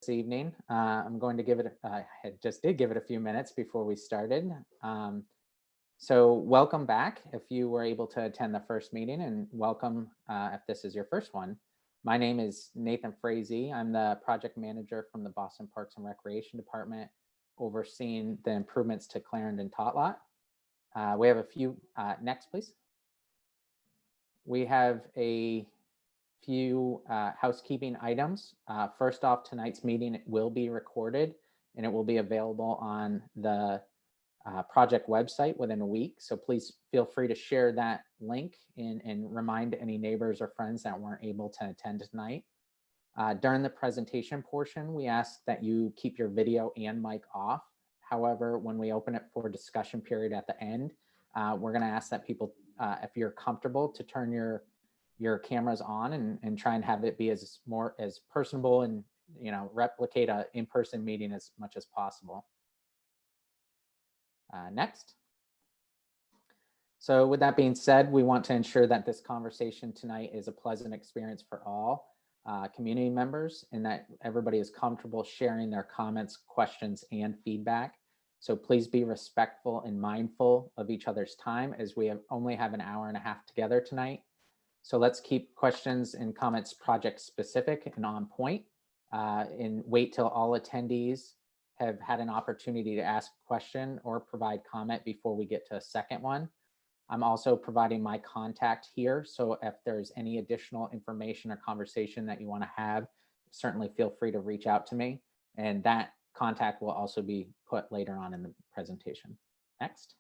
this evening. I'm going to give it, I just did give it a few minutes before we started. So welcome back if you were able to attend the first meeting, and welcome if this is your first one. My name is Nathan Frazee. I'm the project manager from the Boston Parks and Recreation Department, overseeing the improvements to Clarendon Tot Lot. We have a few, next please. We have a few housekeeping items. First off, tonight's meeting will be recorded and it will be available on the project website within a week. So please feel free to share that link and remind any neighbors or friends that weren't able to attend tonight. During the presentation portion, we ask that you keep your video and mic off. However, when we open it for discussion period at the end, we're going to ask that people, if you're comfortable, to turn your cameras on and try and have it be as personable and replicate an in-person meeting as much as possible. Next. So with that being said, we want to ensure that this conversation tonight is a pleasant experience for all community members and that everybody is comfortable sharing their comments, questions, and feedback. So please be respectful and mindful of each other's time, as we only have an hour and a half together tonight. So let's keep questions and comments project specific and on point, and wait till all attendees have had an opportunity to ask a question or provide comment before we get to a second one. I'm also providing my contact here, so if there's any additional information or conversation that you want to have, certainly feel free to reach out to me, and that contact will also be put later on in the presentation. Next.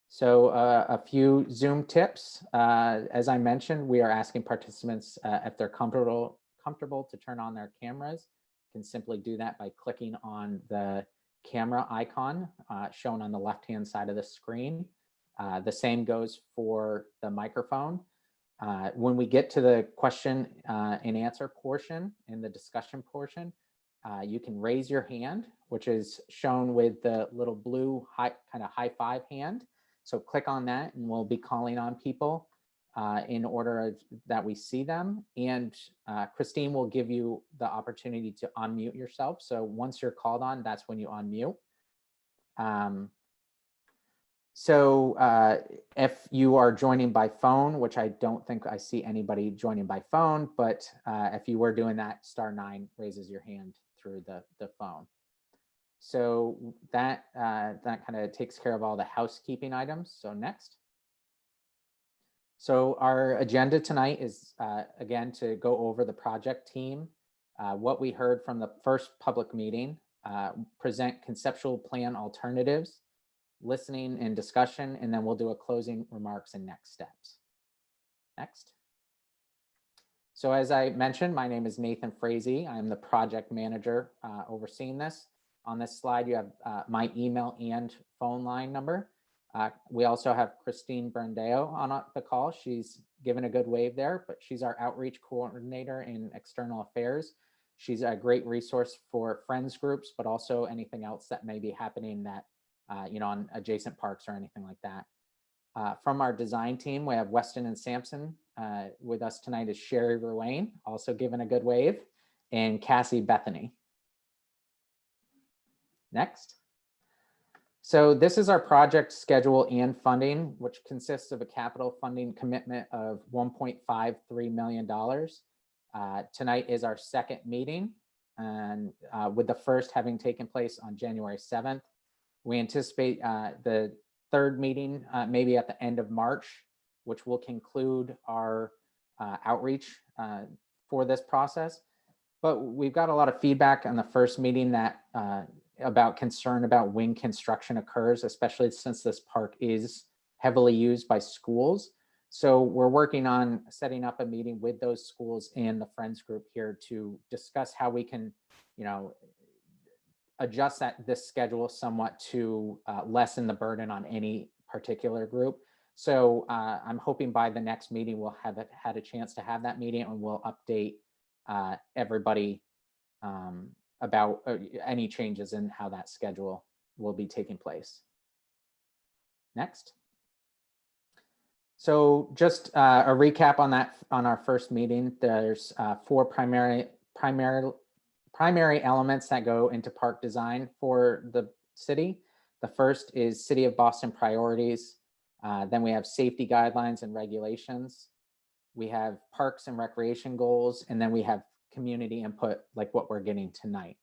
So a few Zoom tips. As I mentioned, we are asking participants if they're comfortable to turn on their cameras. You can simply do that by clicking on the camera icon shown on the left-hand side of the screen. The same goes for the microphone. When we get to the question and answer portion and the discussion portion, you can raise your hand, which is shown with the little blue kind of high five hand. So click on that and we'll be calling on people in order that we see them. And Christine will give you the opportunity to unmute yourself. So once you're called on, that's when you unmute. If you are joining by phone, which I don't think I see anybody joining by phone, but if you were doing that, *9 raises your hand through the phone. So that kind of takes care of all the housekeeping items. So next. So our agenda tonight is, again, to go over the project team, what we heard from the first public meeting, present conceptual plan alternatives, listening and discussion, and then we'll do a closing remarks and next steps. Next. So as I mentioned, my name is Nathan Frazee. I'm the project manager overseeing this. On this slide, you have my email and phone line number. We also have Christine Brandeo on the call. She's given a good wave there, but she's our outreach coordinator in external affairs. She's a great resource for friends groups, but also anything else that may be happening that, on adjacent parks or anything like that. From our design team, we have Weston and Sampson. With us tonight is Sherry Ruane, also given a good wave, and Cassie Bethany. Next. So this is our project schedule and funding, which consists of a capital funding commitment of $1.53 million. Tonight is our second meeting, and with the first having taken place on January 7th. We anticipate the third meeting maybe at the end of March, which will conclude our outreach for this process. But we've got a lot of feedback on the first meeting that about concern about when construction occurs, especially since this park is heavily used by schools. So we're working on setting up a meeting with those schools and the Friends group here to discuss how we can, adjust this schedule somewhat to lessen the burden on any particular group. So I'm hoping by the next meeting, we'll have had a chance to have that meeting and we'll update everybody about any changes in how that schedule will be taking place. Next. So just a recap on our first meeting. There's four primary primary elements that go into park design for the city. The first is City of Boston priorities. Then we have safety guidelines and regulations. We have parks and recreation goals, and then we have community input, like what we're getting tonight.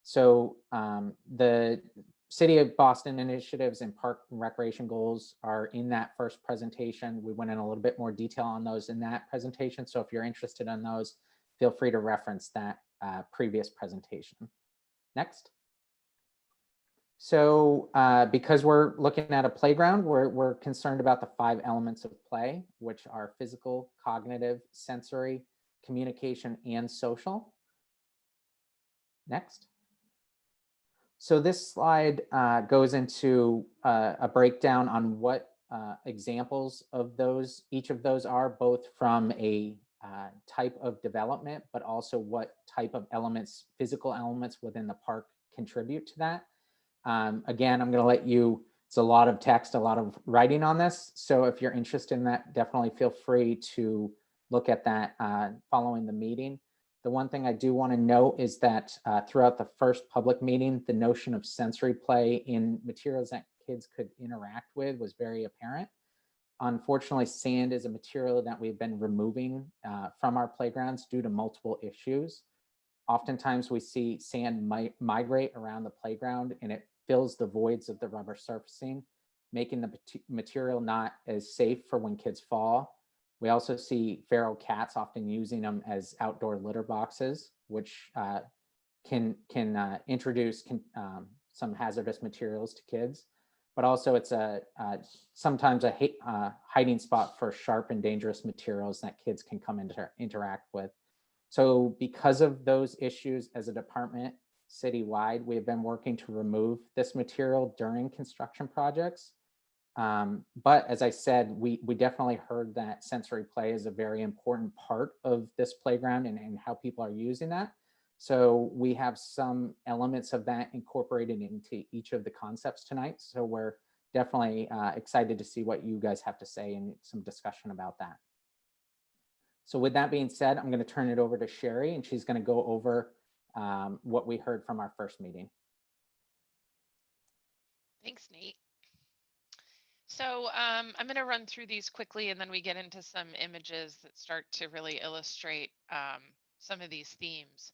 So the City of Boston initiatives and park and recreation goals are in that first presentation. We went in a little bit more detail on those in that presentation. So if you're interested in those, feel free to reference that previous presentation. Next. So because we're looking at a playground, we're concerned about the 5 elements of play, which are physical, cognitive, sensory, communication, and social. Next. So this slide goes into a breakdown on what examples of those, each of those are, both from a type of development, but also what type of elements, physical elements within the park contribute to that. Again, I'm going to let you, it's a lot of text, a lot of writing on this. So if you're interested in that, definitely feel free to look at that following the meeting. The one thing I do want to note is that throughout the first public meeting, the notion of sensory play in materials that kids could interact with was very apparent. Unfortunately, sand is a material that we've been removing from our playgrounds due to multiple issues. Oftentimes we see sand migrate around the playground and it fills the voids of the rubber surfacing, making the material not as safe for when kids fall. We also see feral cats often using them as outdoor litter boxes, which can introduce some hazardous materials to kids. But also it's sometimes a hiding spot for sharp and dangerous materials that kids can come into interact with. So because of those issues as a department citywide, we have been working to remove this material during construction projects. But as I said, we definitely heard that sensory play is a very important part of this playground and how people are using that. So we have some elements of that incorporated into each of the concepts tonight. So we're definitely excited to see what you guys have to say and some discussion about that. So with that being said, I'm going to turn it over to Sherry, and she's going to go over what we heard from our first meeting. Thanks, Nate. So I'm going to run through these quickly, and then we get into some images that start to really illustrate some of these themes.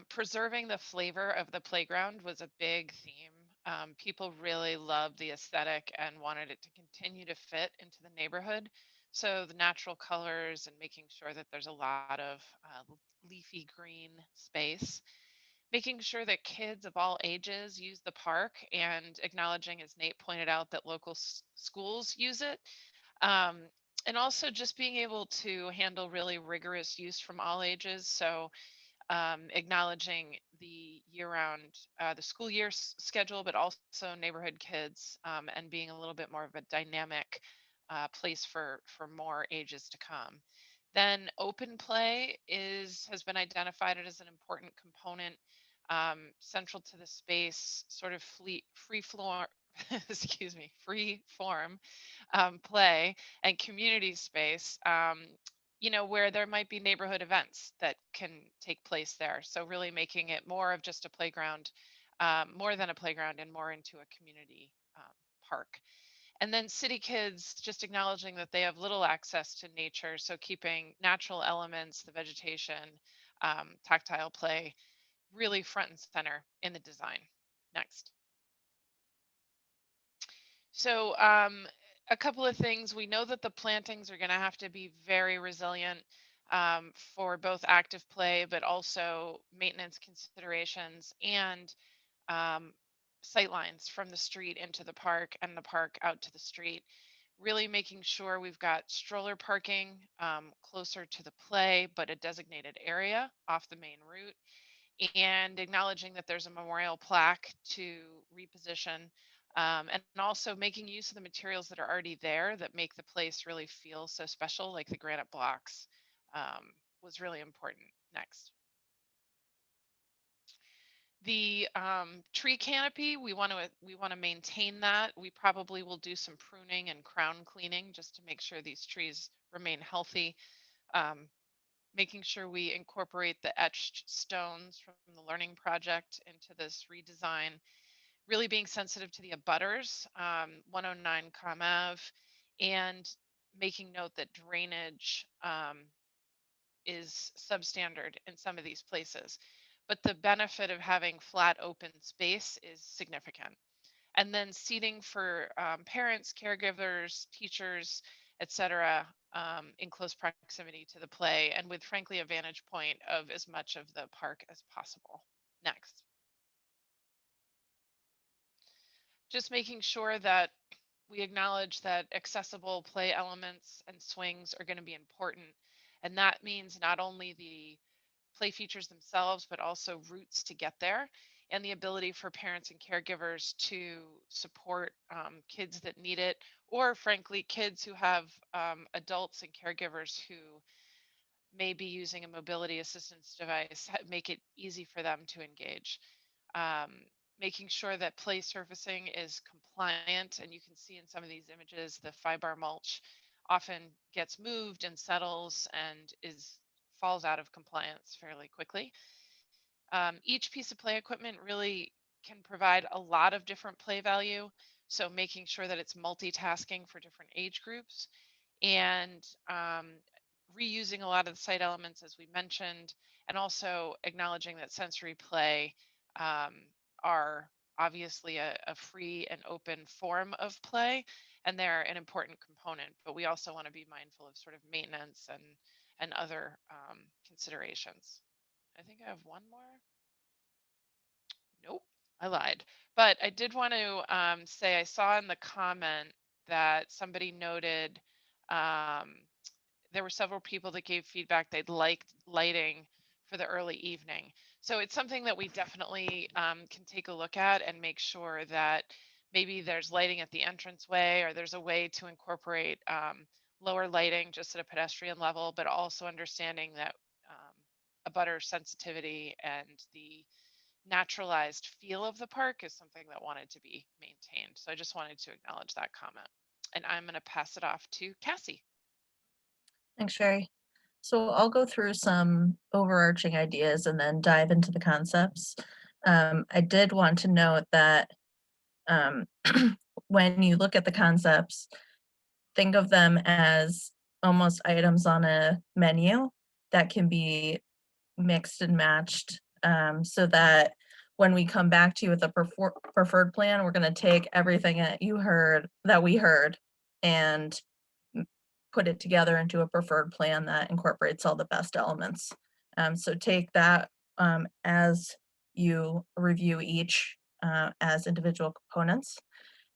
Preserving the flavor of the playground was a big theme. People really loved the aesthetic and wanted it to continue to fit into the neighborhood. So the natural colors and making sure that there's a lot of leafy green space, making sure that kids of all ages use the park, and acknowledging, as Nate pointed out, that local schools use it. Um, and also just being able to handle really rigorous use from all ages. So acknowledging the year-round, the school year schedule, but also neighborhood kids, and being a little bit more of a dynamic place for more ages to come. Then open play has been identified as an important component, central to the space, sort of free floor, excuse me, free form play and community space. Where there might be neighborhood events that can take place there. So really making it more of just a playground, more than a playground, and more into a community park. And then city kids, just acknowledging that they have little access to nature. So keeping natural elements, the vegetation, tactile play, really front and center in the design. Next. So a couple of things. We know that the plantings are going to have to be very resilient for both active play, but also maintenance considerations and um, sight lines from the street into the park and the park out to the street. Really making sure we've got stroller parking closer to the play, but a designated area off the main route, and acknowledging that there's a memorial plaque to reposition, and also making use of the materials that are already there that make the place really feel so special, like the granite blocks, was really important. Next. The tree canopy, we want to maintain that. We probably will do some pruning and crown cleaning just to make sure these trees remain healthy. Um, making sure we incorporate the etched stones from the learning project into this redesign, really being sensitive to the abutters, 109 Ave, and making note that drainage is substandard in some of these places. But the benefit of having flat open space is significant. And then seating for parents, caregivers, teachers, etc., in close proximity to the play, and with frankly a vantage point of as much of the park as possible. Next, just making sure that we acknowledge that accessible play elements and swings are going to be important. And that means not only the play features themselves, but also routes to get there, and the ability for parents and caregivers to support kids that need it, or frankly, kids who have adults and caregivers who may be using a mobility assistance device, make it easy for them to engage. Um, Making sure that play surfacing is compliant, and you can see in some of these images the fiber mulch often gets moved and settles and is falls out of compliance fairly quickly. Each piece of play equipment really can provide a lot of different play value. So making sure that it's multitasking for different age groups, and reusing a lot of the site elements as we mentioned, and also acknowledging that sensory play um, are obviously a free and open form of play, and they're an important component, but we also want to be mindful of sort of maintenance and other considerations. I think I have one more. Nope, I lied. But I did want to say I saw in the comment that somebody noted um, there were several people that gave feedback they'd liked lighting for the early evening. So it's something that we definitely can take a look at and make sure that maybe there's lighting at the entranceway, or there's a way to incorporate lower lighting just at a pedestrian level, but also understanding that a butter sensitivity and the naturalized feel of the park is something that wanted to be maintained. So I just wanted to acknowledge that comment. And I'm going to pass it off to Cassie. Thanks, Sherry. So I'll go through some overarching ideas and then dive into the concepts. I did want to note that um, when you look at the concepts, think of them as almost items on a menu that can be mixed and matched, so that when we come back to you with a preferred plan, we're going to take everything that we heard and put it together into a preferred plan that incorporates all the best elements. So take that as you review each as individual components.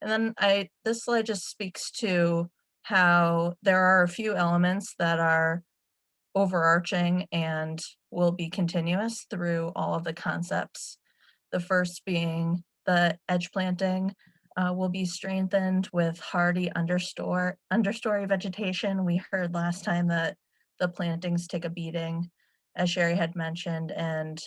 And then this slide just speaks to how there are a few elements that are overarching and will be continuous through all of the concepts. The first being the edge planting will be strengthened with hardy understory vegetation. We heard last time that the plantings take a beating, as Sherry had mentioned, and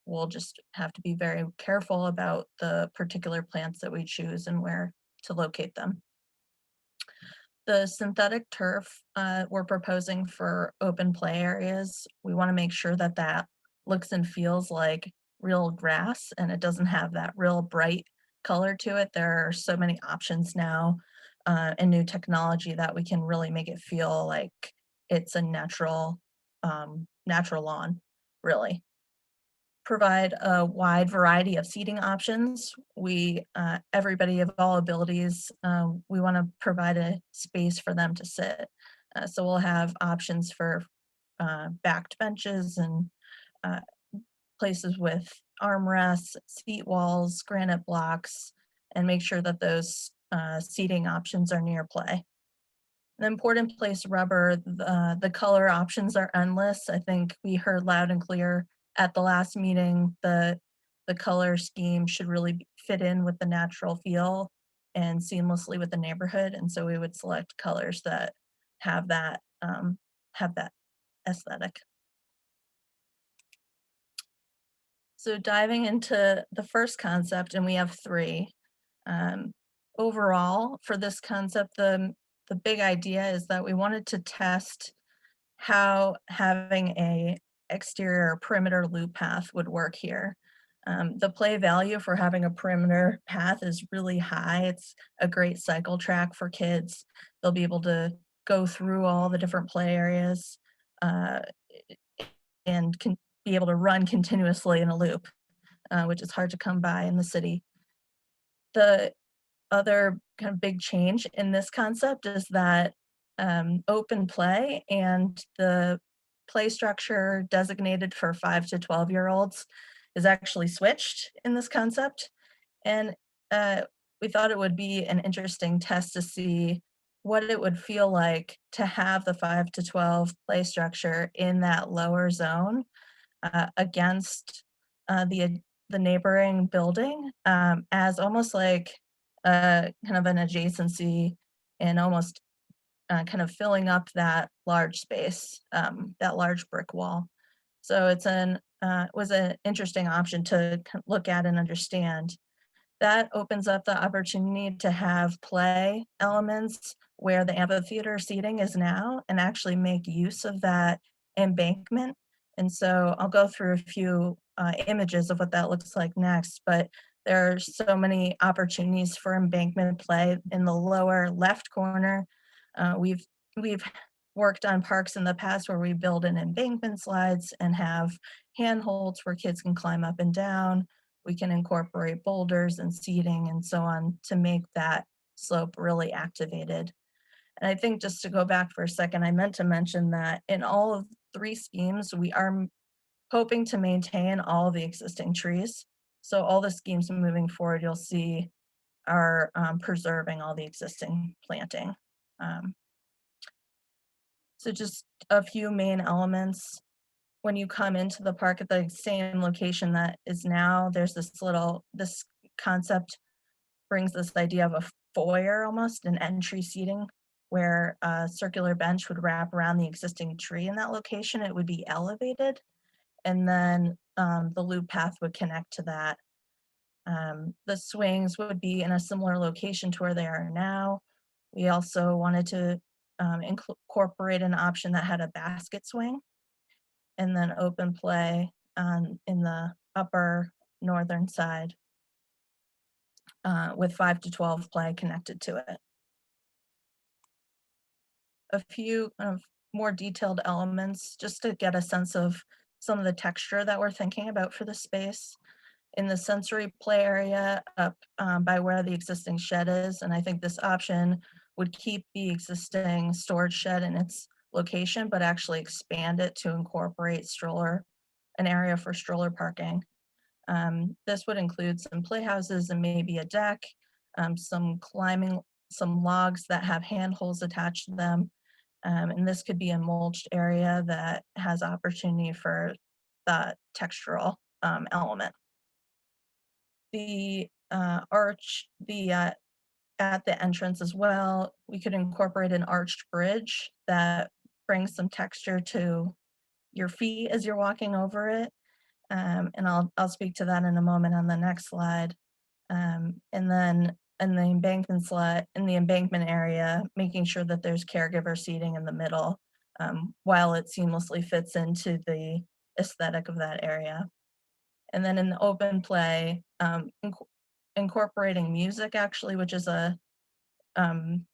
we'll just have to be very careful about the particular plants that we choose and where to locate them. The synthetic turf we're proposing for open play areas, we want to make sure that that looks and feels like real grass and it doesn't have that real bright color to it. There are so many options now and new technology that we can really make it feel like it's a natural lawn, really. Provide a wide variety of seating options. Everybody of all abilities, we want to provide a space for them to sit. So we'll have options for backed benches and uh, places with armrests, seat walls, granite blocks, and make sure that those seating options are near play. The important place rubber, the color options are endless. I think we heard loud and clear at the last meeting, the color scheme should really fit in with the natural feel and seamlessly with the neighborhood. And so we would select colors that have that aesthetic. So diving into the first concept, and we have three. Um, Overall, for this concept, the big idea is that we wanted to test how having a exterior perimeter loop path would work here. The play value for having a perimeter path is really high. It's a great cycle track for kids. They'll be able to go through all the different play areas uh, and can be able to run continuously in a loop, which is hard to come by in the city. The other kind of big change in this concept is that open play and the play structure designated for 5 to 12-year-olds is actually switched in this concept. And uh, we thought it would be an interesting test to see what it would feel like to have the 5 to 12 play structure in that lower zone against the neighboring building as almost like kind of an adjacency and almost kind of filling up that large space, that large brick wall. So was an interesting option to look at and understand. That opens up the opportunity to have play elements where the amphitheater seating is now and actually make use of that embankment. And so I'll go through a few images of what that looks like next, but there are so many opportunities for embankment play in the lower left corner. We've worked on parks in the past where we build in embankment slides and have handholds where kids can climb up and down. We can incorporate boulders and seating and so on to make that slope really activated. And I think just to go back for a second, I meant to mention that in all of 3 schemes, we are hoping to maintain all of the existing trees. So all the schemes moving forward, you'll see are preserving all the existing planting. Um, so just a few main elements. When you come into the park at the same location that is now, there's this concept brings this idea of a foyer almost, an entry seating where a circular bench would wrap around the existing tree in that location. It would be elevated, and then the loop path would connect to that. The swings would be in a similar location to where they are now. We also wanted to incorporate an option that had a basket swing and then open play in the upper northern side with 5 to 12 play connected to it. A few more detailed elements just to get a sense of some of the texture that we're thinking about for the space. In the sensory play area up by where the existing shed is, and I think this option would keep the existing storage shed in its location, but actually expand it to incorporate an area for stroller parking. This would include some playhouses and maybe a deck, some logs that have handholds attached to them. And this could be a mulched area that has opportunity for the textural element. The at the entrance as well, we could incorporate an arched bridge that brings some texture to your feet as you're walking over it. And I'll speak to that in a moment on the next slide. And then in the embankment area, making sure that there's caregiver seating in the middle while it seamlessly fits into the aesthetic of that area. And then in the open play, incorporating music actually, um,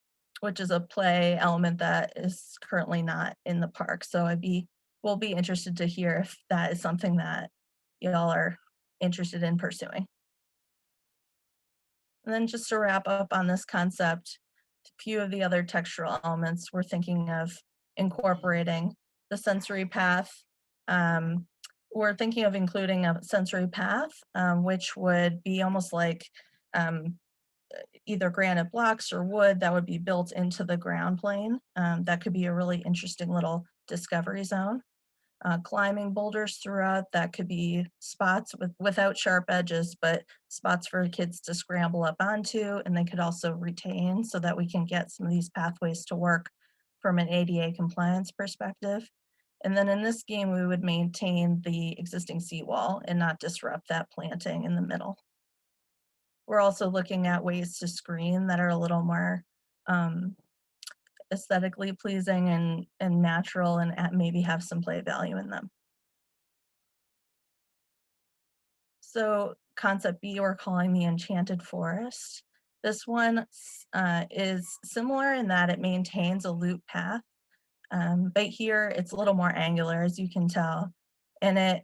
which is a play element that is currently not in the park. So we'll be interested to hear if that is something that y'all are interested in pursuing. And then just to wrap up on this concept, a few of the other textural elements we're thinking of incorporating the sensory path. We're thinking of including a sensory path, which would be almost like either granite blocks or wood that would be built into the ground plane. That could be a really interesting little discovery zone. Climbing boulders throughout, that could be spots without sharp edges, but spots for kids to scramble up onto, and they could also retain so that we can get some of these pathways to work from an ADA compliance perspective. And then in this game, we would maintain the existing seawall and not disrupt that planting in the middle. We're also looking at ways to screen that are a little more aesthetically pleasing and natural, and maybe have some play value in them. So concept B, we're calling the Enchanted Forest. This one is similar in that it maintains a loop path, but here it's a little more angular, as you can tell, and it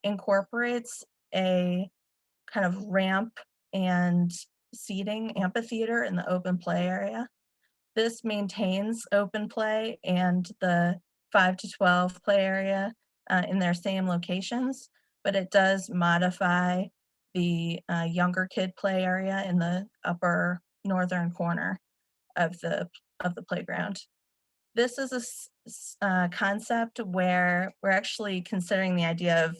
incorporates a kind of ramp and seating amphitheater in the open play area. This maintains open play and the 5 to 12 play area in their same locations, but it does modify the younger kid play area in the upper northern corner of the playground. This is a concept where we're actually considering the idea of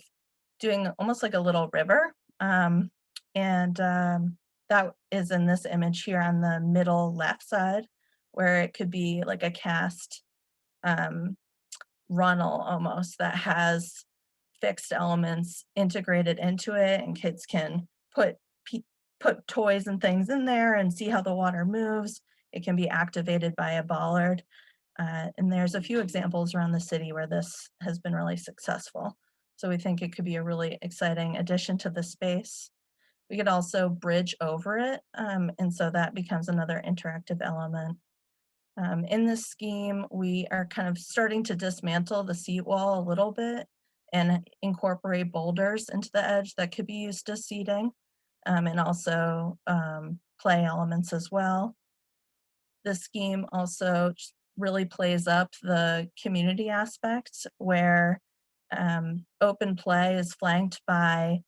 doing almost like a little river, and that is in this image here on the middle left side, where it could be like a cast um, runnel almost that has fixed elements integrated into it, and kids can put toys and things in there and see how the water moves. It can be activated by a bollard, and there's a few examples around the city where this has been really successful. So we think it could be a really exciting addition to the space. We could also bridge over it, and so that becomes another interactive element. In this scheme, we are kind of starting to dismantle the seat wall a little bit and incorporate boulders into the edge that could be used as seating, and also play elements as well. This scheme also really plays up the community aspect, where open play is flanked by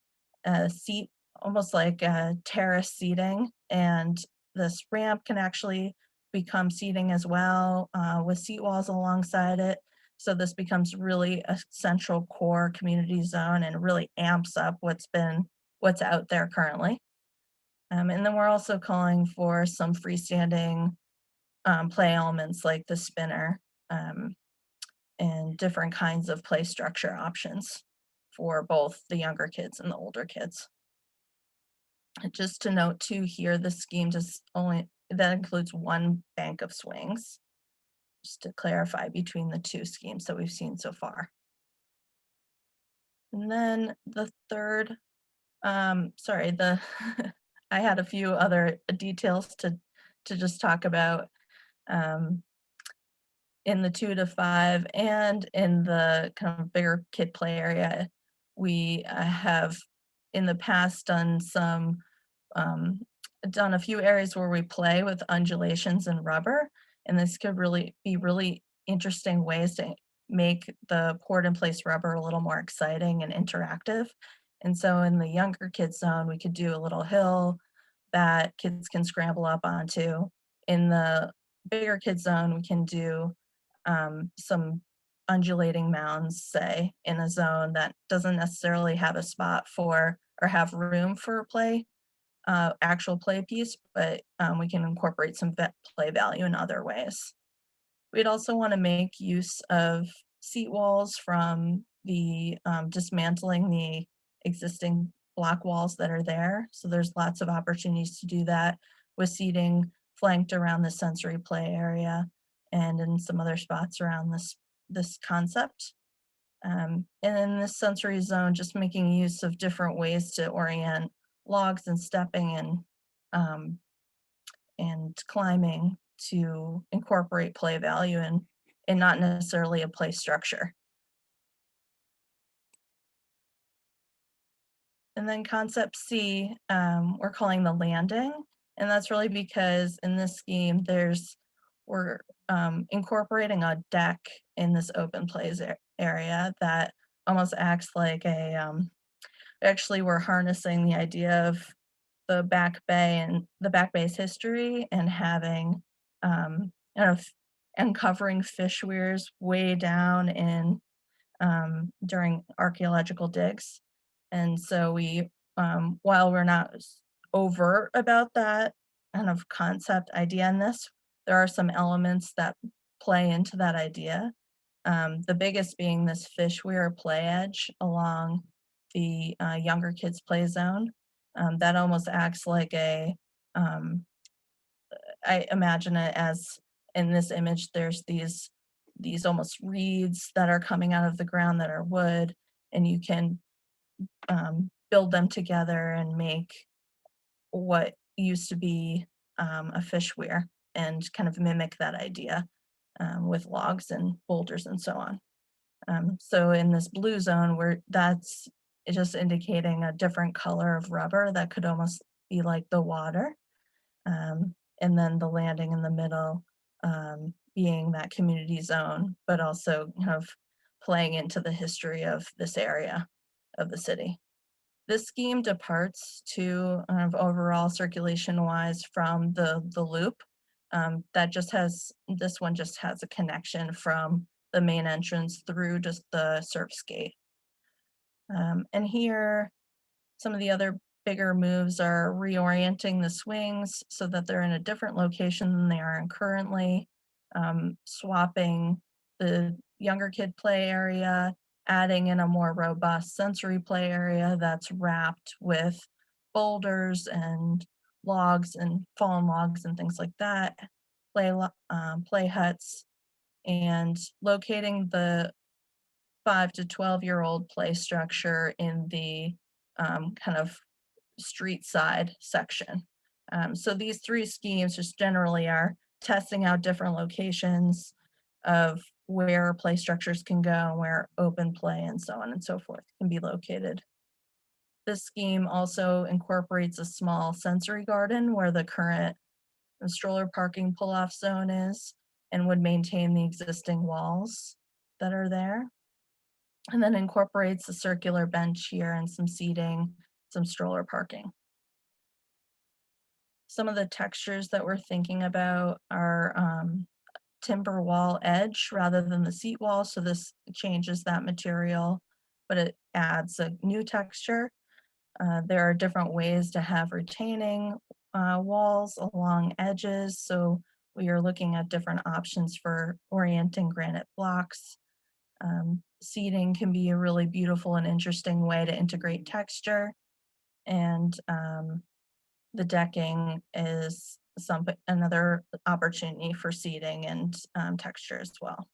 a seat, almost like a terrace seating, and this ramp can actually become seating as well, with seat walls alongside it. So this becomes really a central core community zone and really amps up what's out there currently. And then we're also calling for some freestanding play elements like the spinner, um, and different kinds of play structure options for both the younger kids and the older kids. And just to note too here, the scheme that includes one bank of swings, just to clarify between the two schemes that we've seen so far. And then the third, sorry, I had a few other details to just talk about. Um, in the 2 to 5 and in the kind of bigger kid play area, we have in the past um, done a few areas where we play with undulations and rubber, and this could really be really interesting ways to make the poured in place rubber a little more exciting and interactive. And so in the younger kids zone, we could do a little hill that kids can scramble up onto. In the bigger kids zone, we can do some undulating mounds, say, in a zone that doesn't necessarily have a spot for or have room for play, actual play piece, but we can incorporate some play value in other ways. We'd also want to make use of seat walls from the dismantling the existing block walls that are there. So there's lots of opportunities to do that with seating flanked around the sensory play area and in some other spots around this concept. And in this sensory zone, just making use of different ways to orient logs and stepping and climbing to incorporate play value and not necessarily a play structure. And then concept C, we're calling the landing. And that's really because in this scheme, we're incorporating a deck in this open plays area that almost acts like actually we're harnessing the idea of the back bay and the back bay's history and having kind of uncovering fish weirs way down in during archaeological digs. And so while we're not overt about that kind of concept idea in this, there are some elements that play into that idea. The biggest being this fish weir play edge along the younger kids play zone. That almost acts like I imagine it as in this image, there's these almost reeds that are coming out of the ground that are wood, and you can build them together and make what used to be a fish weir and kind of mimic that idea with logs and boulders and so on. So in this blue zone, where that's just indicating a different color of rubber that could almost be like the water. And then the landing in the middle being that community zone, but also kind of playing into the history of this area of the city. This scheme departs to overall circulation wise from the loop. This one just has a connection from the main entrance through just the service gate. And here, some of the other bigger moves are reorienting the swings so that they're in a different location than they are in currently, swapping the younger kid play area, adding in a more robust sensory play area that's wrapped with boulders and logs and fallen logs and things like that, play huts, and locating the 5 to 12-year-old play structure in the kind of street side section. So these three schemes just generally are testing out different locations of where play structures can go, where open play and so on and so forth can be located. This scheme also incorporates a small sensory garden where the current stroller parking pull-off zone is, and would maintain the existing walls that are there. And then incorporates a circular bench here and some seating, some stroller parking. Some of the textures that we're thinking about are timber wall edge rather than the seat wall. So this changes that material, but it adds a new texture. There are different ways to have retaining walls along edges. So we are looking at different options for orienting granite blocks. Seating can be a really beautiful and interesting way to integrate texture. And the decking is another opportunity for seating and texture as well.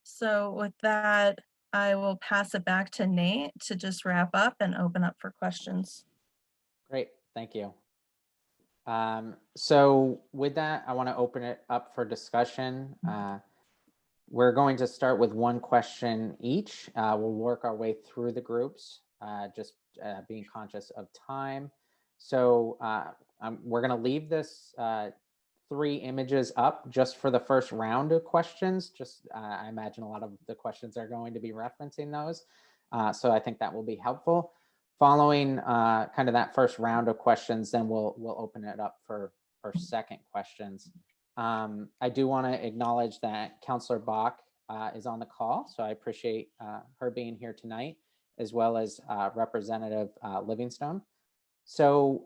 So with that, I will pass it back to Nate to just wrap up and open up for questions. Great, thank you. So with that, I want to open it up for discussion. We're going to start with one question each. We'll work our way through the groups, just being conscious of time. So we're going to leave this 3 images up just for the first round of questions. Just I imagine a lot of the questions are going to be referencing those. So I think that will be helpful. Following kind of that first round of questions, then we'll open it up for second questions. I do want to acknowledge that Councillor Bach is on the call, so I appreciate her being here tonight, as well as Representative Livingstone. So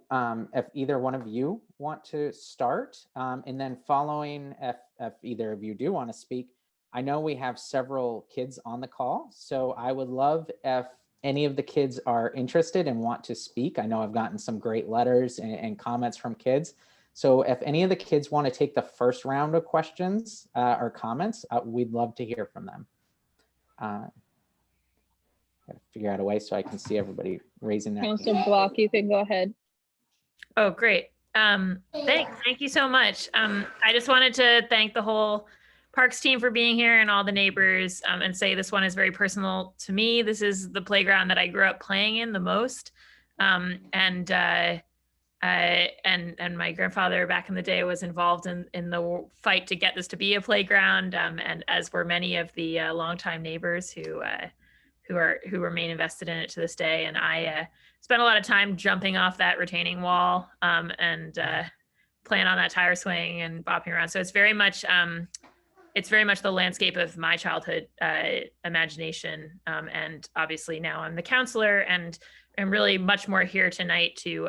if either one of you want to start, and then following, if either of you do want to speak, I know we have several kids on the call, so I would love if any of the kids are interested and want to speak. I know I've gotten some great letters and comments from kids. So if any of the kids want to take the first round of questions or comments, we'd love to hear from them. Gotta figure out a way so I can see everybody raising their hand. Councilor Block, you can go ahead. Oh, great. Thank you so much. I just wanted to thank the whole Parks team for being here and all the neighbors, and say this one is very personal to me. This is the playground that I grew up playing in the most. And my grandfather back in the day was involved in the fight to get this to be a playground, and as were many of the longtime neighbors who remain invested in it to this day. And I spent a lot of time jumping off that retaining wall and playing on that tire swing and bopping around. So it's very much the landscape of my childhood imagination. And obviously now I'm the counselor, and I'm really much more here tonight to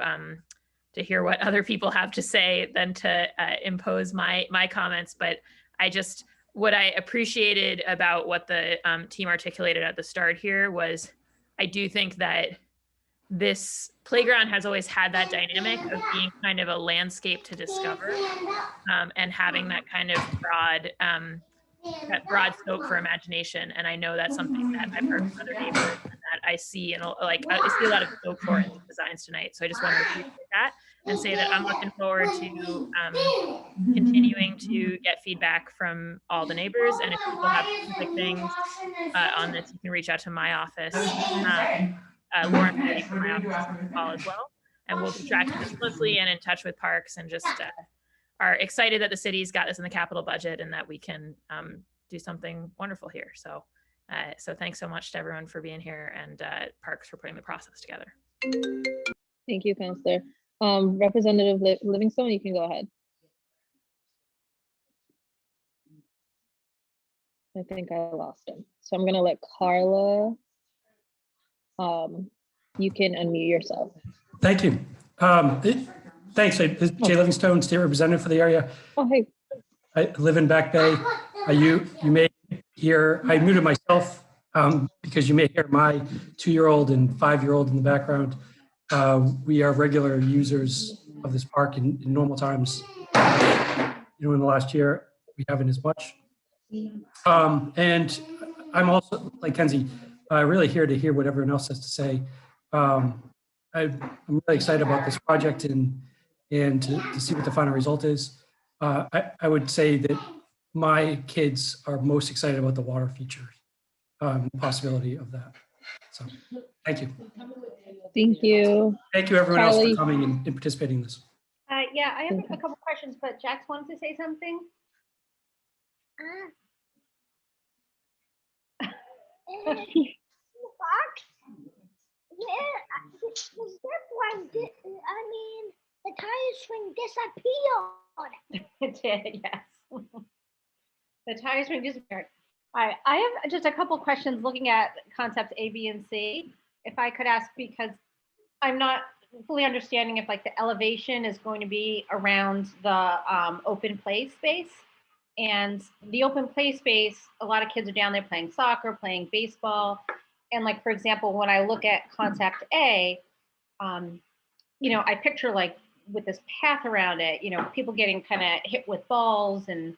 hear what other people have to say than to impose my comments. But what I appreciated about what the team articulated at the start here was, I do think that this playground has always had that dynamic of being kind of a landscape to discover, and having that kind of broad scope for imagination. And I know that's something that I've heard from other neighbors and that I see, and like I see a lot of scope for in the designs tonight. So I just want to repeat that and say that I'm looking forward to continuing to get feedback from all the neighbors. And if people have specific things on this, you can reach out to my office. Lauren Petty from my office is on the call as well. And we'll be tracking this closely and in touch with parks, and just are excited that the city's got this in the capital budget and that we can do something wonderful here. So thanks so much to everyone for being here, and parks for putting the process together. Thank you, Councillor. Representative Livingstone, you can go ahead. I think I lost him. So I'm gonna let Carla, you can unmute yourself. Thank you. Thanks. This is Jay Livingstone, state representative for the area. Oh, hey. I live in Back Bay. You may hear, I muted myself because you may hear my 2-year-old and 5-year-old in the background. We are regular users of this park in normal times. In the last year, we haven't as much. And I'm also, like Kenzie, really here to hear what everyone else has to say. I'm really excited about this project and to see what the final result is. I would say that my kids are most excited about the water feature, the possibility of that. So thank you. Thank you. Thank you everyone else Carly. for coming and participating in this. Yeah, I have a couple questions, but Jax wanted to say something. The tire swing disappeared. It did, yes. The tire swing disappeared. All right, I have just a couple questions looking at concepts A, B, and C. If I could ask, because I'm not fully understanding if like the elevation is going to be around the open play space. And the open play space, a lot of kids are down there playing soccer, playing baseball. And like, for example, when I look at concept A, I picture like with this path around it, people getting kind of hit with balls and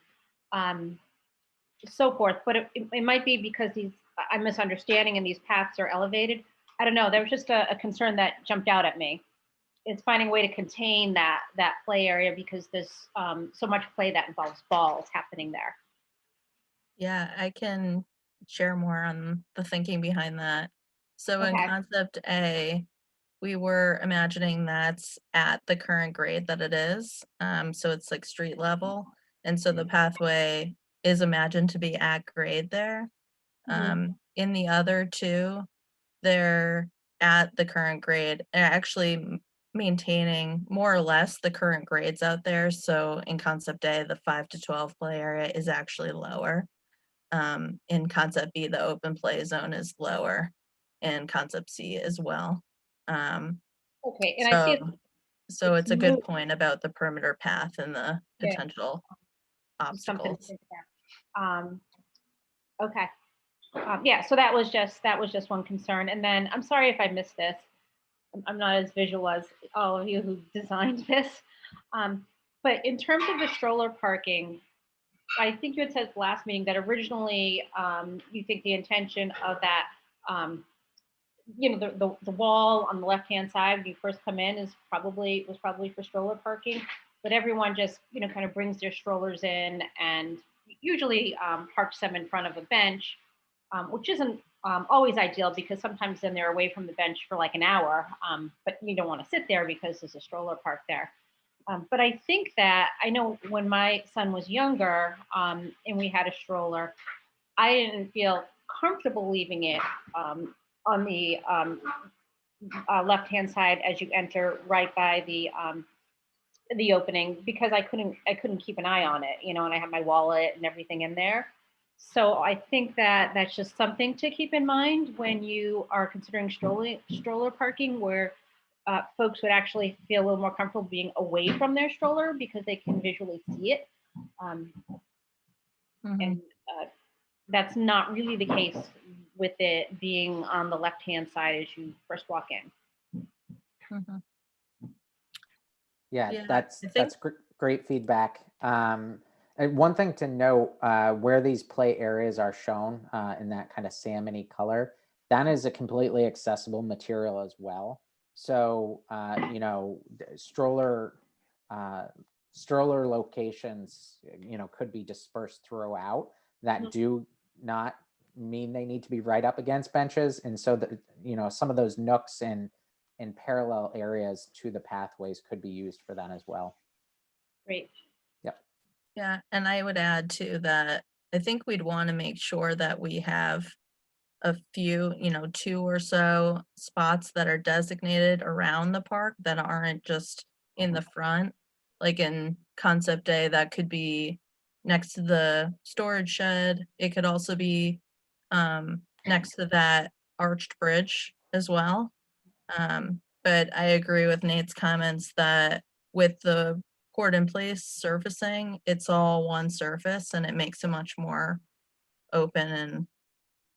so forth. But it might be because I'm misunderstanding and these paths are elevated. I don't know. There was just a concern that jumped out at me. It's finding a way to contain that play area because there's so much play that involves balls happening there. Yeah, I can share more on the thinking behind that. So in Okay. concept A, we were imagining that's at the current grade that it is. So it's like street level. And so the pathway is imagined to be at grade there. In the other two, they're at the current grade, actually maintaining more or less the current grades out there. So in concept A, the 5 to 12 play area is actually lower. In concept B, the open play zone is lower, and concept C as well. Okay, and I see it. So it's a good point about the perimeter path and the Yeah. potential Something to obstacles. think about. Okay. Yeah, so that was just one concern. And then I'm sorry if I missed this. I'm not as visual as all of you who designed this. But in terms of the stroller parking, I think you had said last meeting that originally you think the intention of that, the wall on the left-hand side when you first come in was probably for stroller parking, but everyone just kind of brings their strollers in and usually parks them in front of a bench, which isn't always ideal because sometimes then they're away from the bench for like an hour, but you don't want to sit there because there's a stroller park there. But I think that I know when my son was younger and we had a stroller, I didn't feel comfortable leaving it on the left-hand side as you enter right by the opening because I couldn't keep an eye on it, and I have my wallet and everything in there. So I think that that's just something to keep in mind when you are considering stroller parking, where folks would actually feel a little more comfortable being away from their stroller because they can visually see it. And that's not really the case with it being on the left-hand side as you first walk in. Mhm. Yeah, Yeah, that's I think great feedback. And one thing to note, where these play areas are shown in that kind of salmony color, that is a completely accessible material as well. So you know, stroller locations, you know, could be dispersed throughout that do not mean they need to be right up against benches, and so that, you know, some of those nooks in parallel areas to the pathways could be used for that as well. Great. Yep. Yeah, and I would add too that I think we'd want to make sure that we have a few, you know, 2 or so spots that are designated around the park that aren't just in the front. Like in concept day, that could be next to the storage shed. It could also be next to that arched bridge as well. But I agree with Nate's comments that with the poured in place surfacing, it's all one surface and it makes it much more open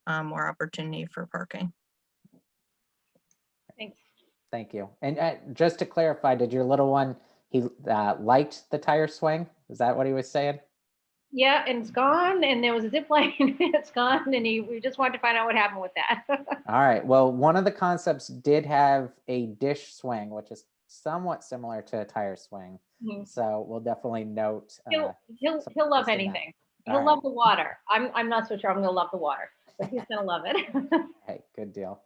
and more opportunity for parking. Thanks. Thank you. And just to clarify, did your little one, he liked the tire swing? Is that what he was saying? Yeah, and it's gone, and there was a zip line, it's gone, and we just wanted to find out what happened with that. All right. Well, one of the concepts did have a dish swing, which is somewhat similar to a tire swing. Mhm. So we'll definitely note. He'll some love interest in that. anything. All He'll right. love the water. I'm not so sure I'm gonna love the water, but he's gonna love it. Hey, good deal.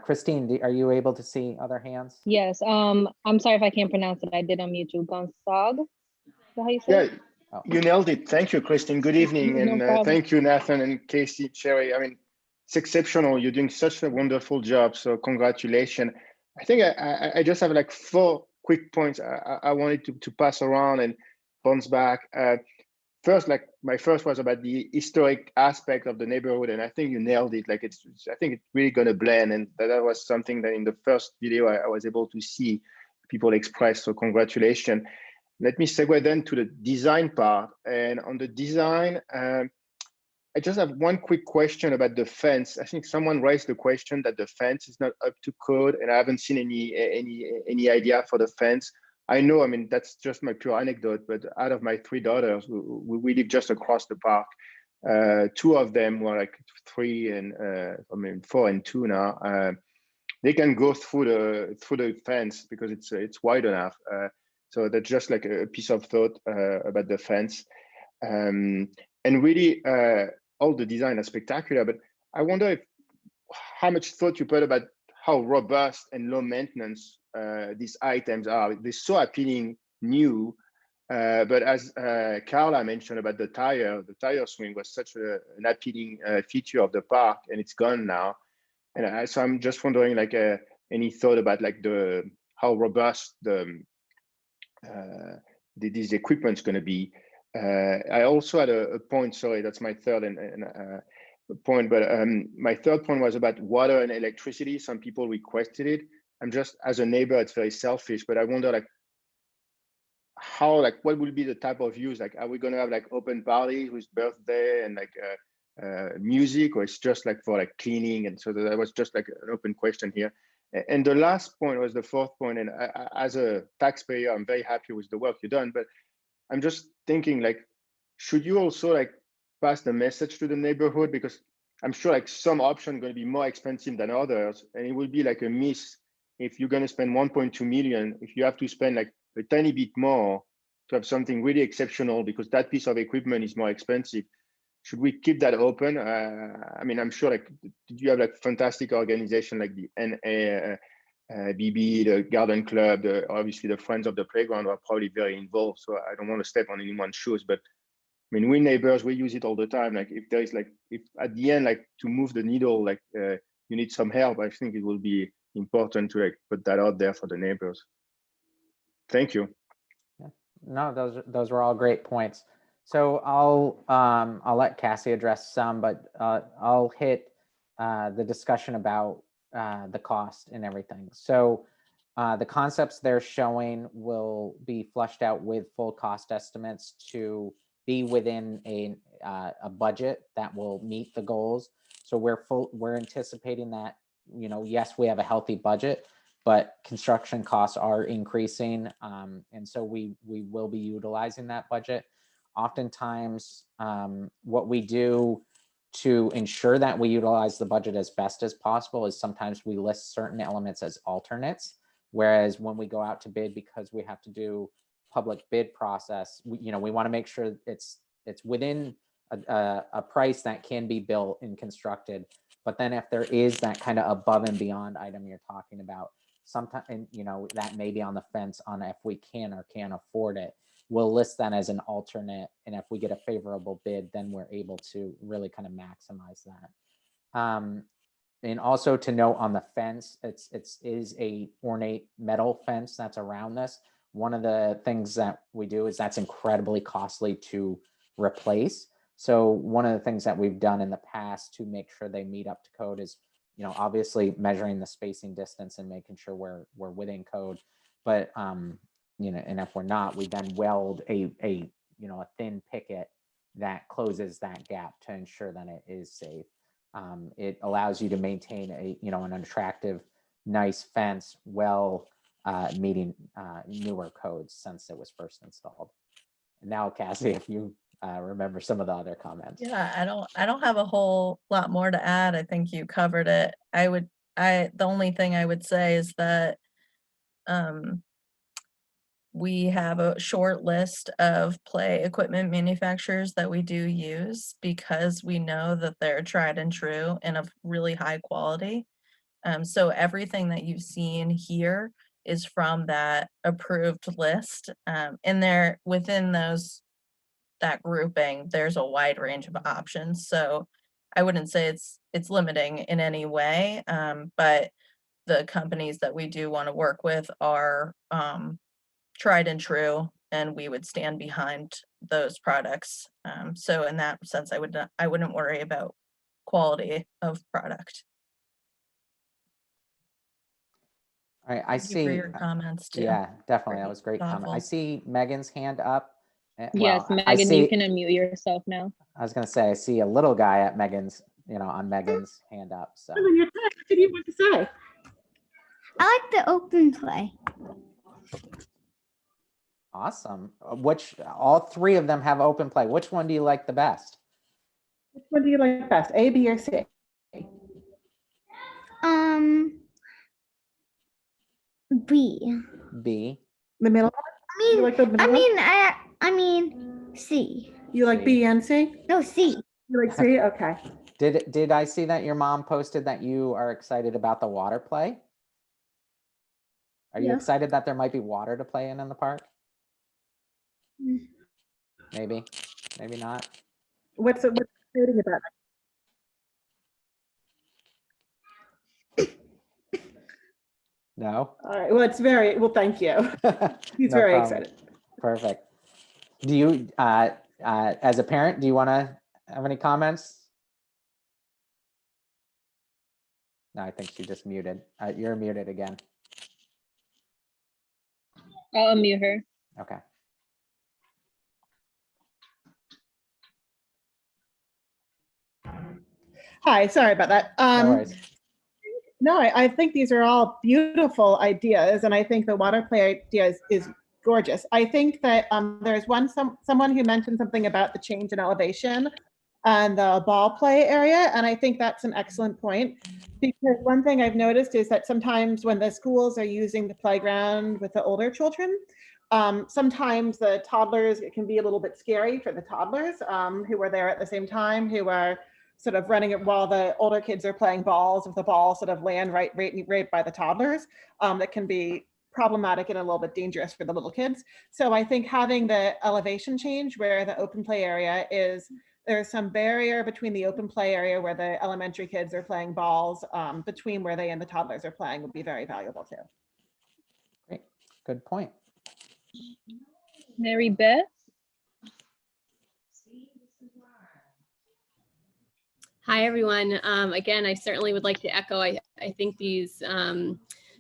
Christine, are you able to see other hands? Yes. I'm sorry if I can't pronounce it. I did unmute you. Gonzag. Is that how you say Yeah, it? Oh. you nailed it. Thank you, Christine. Good evening. No And problem. thank you, Nathan and Casey, Cherry. I mean, it's exceptional. You're doing such a wonderful job. So congratulations. I think I just have like 4 quick points I wanted to pass around and bounce back. First, like my first was about the historic aspect of the neighborhood. And I think you nailed it. Like I think it's really going to blend. And that was something that in the first video, I was able to see people express. So congratulations. Let me segue then to the design part. And on the design, I just have one quick question about the fence. I think someone raised the question that the fence is not up to code, and I haven't seen any idea for the fence. I know, I mean, that's just my pure anecdote, but out of my 3 daughters, we live just across the park. 2 of them were like 3 and 4 and 2 now. They can go through the fence because it's wide enough. So that's just like a piece of thought about the fence. And really, all the design is spectacular, but I wonder how much thought you put about how robust and low maintenance these items are. They're so appealing new, but as Carla mentioned about the tire swing was such an appealing feature of the park, and it's gone now. And so I'm just wondering, like, any thought about like how robust this equipment's going to be. I also had a point. Sorry, that's my third point. But my third point was about water and electricity. Some people requested it. I'm just, as a neighbor, it's very selfish, but I wonder, like, how, like, what will be the type of use? Like, are we going to have like open parties with birthday and like music, or it's just like for like cleaning? And so that was just like an open question here. And the last point was the fourth point. And as a taxpayer, I'm very happy with the work you've done, but I'm just thinking, like, should you also like pass the message to the neighborhood? Because I'm sure like some option going to be more expensive than others, and it will be like a miss if you're going to spend 1.2 million, if you have to spend like a tiny bit more to have something really exceptional because that piece of equipment is more expensive. Should we keep that open? I mean, I'm sure like you have like fantastic organization like the BB, the garden club, obviously the friends of the playground are probably very involved. So I don't want to step on anyone's shoes, but I mean, we neighbors, we use it all the time. Like if there is like, if at the end, like to move the needle, like you need some help, I think it will be important to like put that out there for the neighbors. Thank you. Yeah. No, those were all great points. So I'll let Cassie address some, but I'll hit the discussion about the cost and everything. So the concepts they're showing will be flushed out with full cost estimates to be within a budget that will meet the goals. So we're anticipating that you know, yes, we have a healthy budget, but construction costs are increasing. And so we will be utilizing that budget. Oftentimes, what we do to ensure that we utilize the budget as best as possible is sometimes we list certain elements as alternates. Whereas when we go out to bid, because we have to do public bid process, you know, we want to make sure it's within a price that can be built and constructed. But then if there is that kind of above and beyond item you're talking about, sometimes, and you know, that may be on the fence on if we can or can't afford it, we'll list that as an alternate. And if we get a favorable bid, then we're able to really kind of maximize that. And also to note on the fence, it is a ornate metal fence that's around this. One of the things that we do is that's incredibly costly to replace. So one of the things that we've done in the past to make sure they meet up to code is, you know, obviously measuring the spacing distance and making sure we're within code. But you know, and if we're not, we then weld a you know, a thin picket that closes that gap to ensure that it is safe. It allows you to maintain a, you know, an attractive, nice fence, well, meeting newer codes since it was first installed. And now, Cassie, if you remember some of the other comments. Yeah, I don't have a whole lot more to add. I think you covered it. The only thing I would say is that we have a short list of play equipment manufacturers that we do use because we know that they're tried and true and of really high quality. So everything that you've seen here is from that approved list. And there within that grouping, there's a wide range of options. So I wouldn't say it's limiting in any way, but the companies that we do want to work with are tried and true, and we would stand behind those products. So in that sense, I wouldn't worry about quality of product. All right, I Thank you for see. your comments too. Yeah, definitely. That Very was a great comment. I thoughtful. see Megan's hand up. Yes, Well, I Megan, you see. can unmute yourself now. I was going to say, I see a little guy at Megan's, you know, on Megan's hand up. So What do you want to say? I like the open play. awesome. Which all three of them have open play. Which one do you like the best? Which one do you like best, A, B, or C? B. B. The middle? You like the middle one? I mean C. You like B and C? No, C. You like C? Okay. Did I see that your mom posted that you are excited about the water play? Are you Yeah. excited that there might be water to play in the park? Mm. Maybe, maybe not. What's exciting about it? No. All right. Well, it's very, well, thank you. He's No very problem. excited. Perfect. Do you, as a parent, do you want to have any comments? No, I think she just muted. You're muted again. I'll unmute her. Okay. Hi, sorry about that. No worries. No, I think these are all beautiful ideas, and I think the water play idea is gorgeous. I think that there's someone who mentioned something about the change in elevation and the ball play area, and I think that's an excellent point, because one thing I've noticed is that sometimes when the schools are using the playground with the older children, sometimes the toddlers, it can be a little bit scary for the toddlers who are there at the same time, who are sort of running it while the older kids are playing balls. If the balls sort of land right by the toddlers, that can be problematic and a little bit dangerous for the little kids. So I think having the elevation change where the open play area is, there's some barrier between the open play area where the elementary kids are playing balls between where they and the toddlers are playing would be very valuable too. Great. Good point. Mary Beth? Hi, everyone. Again, I certainly would like to echo, I think these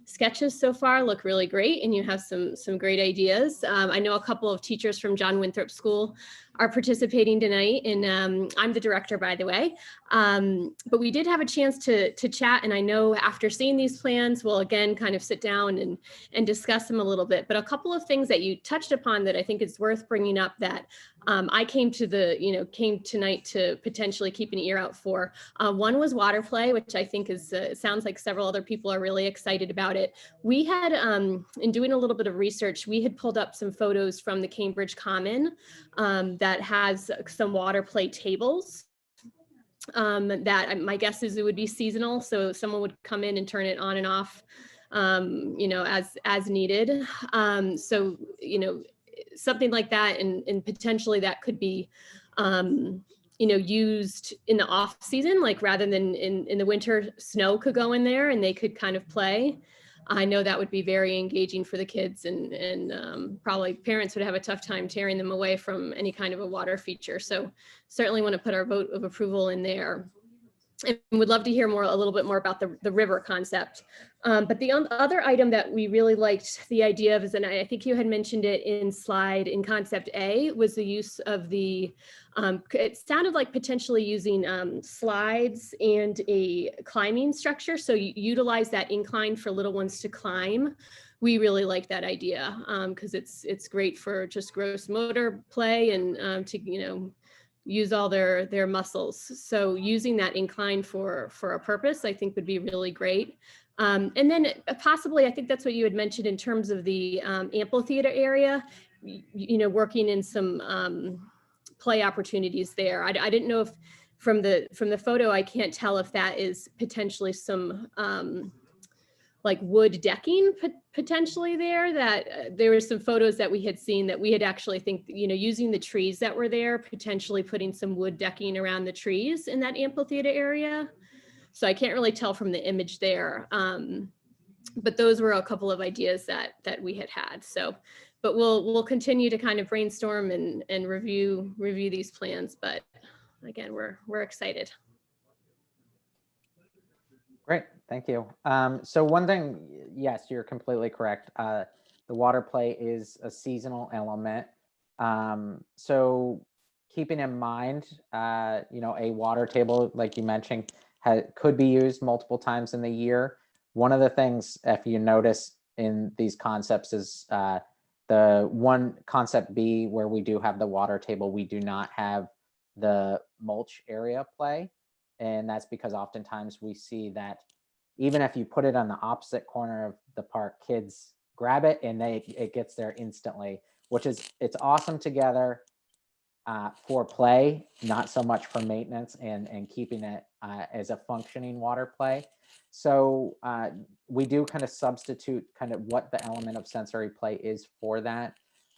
sketches so far look really great, and you have some great ideas. I know a couple of teachers from John Winthrop School are participating tonight. And I'm the director, by the way. But we did have a chance to chat. And I know after seeing these plans, we'll again kind of sit down and discuss them a little bit. But a couple of things that you touched upon that I think is worth bringing up that I came tonight to potentially keep an ear out for. One was water play, which I think is, it sounds like several other people are really excited about it. We had, in doing a little bit of research, we had pulled up some photos from the Cambridge Common that has some water play tables. That my guess is it would be seasonal, so someone would come in and turn it on and off, as needed. So something like that, and potentially that could be used in the off season, like rather than in the winter. Snow could go in there and they could kind of play. I know that would be very engaging for the kids, and probably parents would have a tough time tearing them away from any kind of a water feature. So certainly want to put our vote of approval in there. And would love to hear a little bit more about the river concept. But the other item that we really liked the idea of is, and I think you had mentioned it in concept A, was the use of it sounded like potentially using slides and a climbing structure. So you utilize that incline for little ones to climb. We really like that idea because it's great for just gross motor play and to, use all their muscles. So using that incline for a purpose, I think would be really great. And then possibly, I think that's what you had mentioned in terms of the amphitheater area, working in some play opportunities there. I didn't know if from the photo, I can't tell if that is potentially some like wood decking potentially there, that there were some photos that we had seen that we had actually think, using the trees that were there, potentially putting some wood decking around the trees in that amphitheater area. So I can't really tell from the image there. But those were a couple of ideas that we had. So, but we'll continue to kind of brainstorm and review these plans. But again, we're excited. Great, thank you. So one thing, yes, you're completely correct. The water play is a seasonal element. So keeping in mind, a water table, like you mentioned, could be used multiple times in the year. One of the things, if you notice in these concepts, is the one concept B, where we do have the water table, we do not have the mulch area play. And that's because oftentimes we see that even if you put it on the opposite corner of the park, kids grab it and it gets there instantly, it's awesome together for play, not so much for maintenance and keeping it as a functioning water play. So we do kind of substitute kind of what the element of sensory play is for that.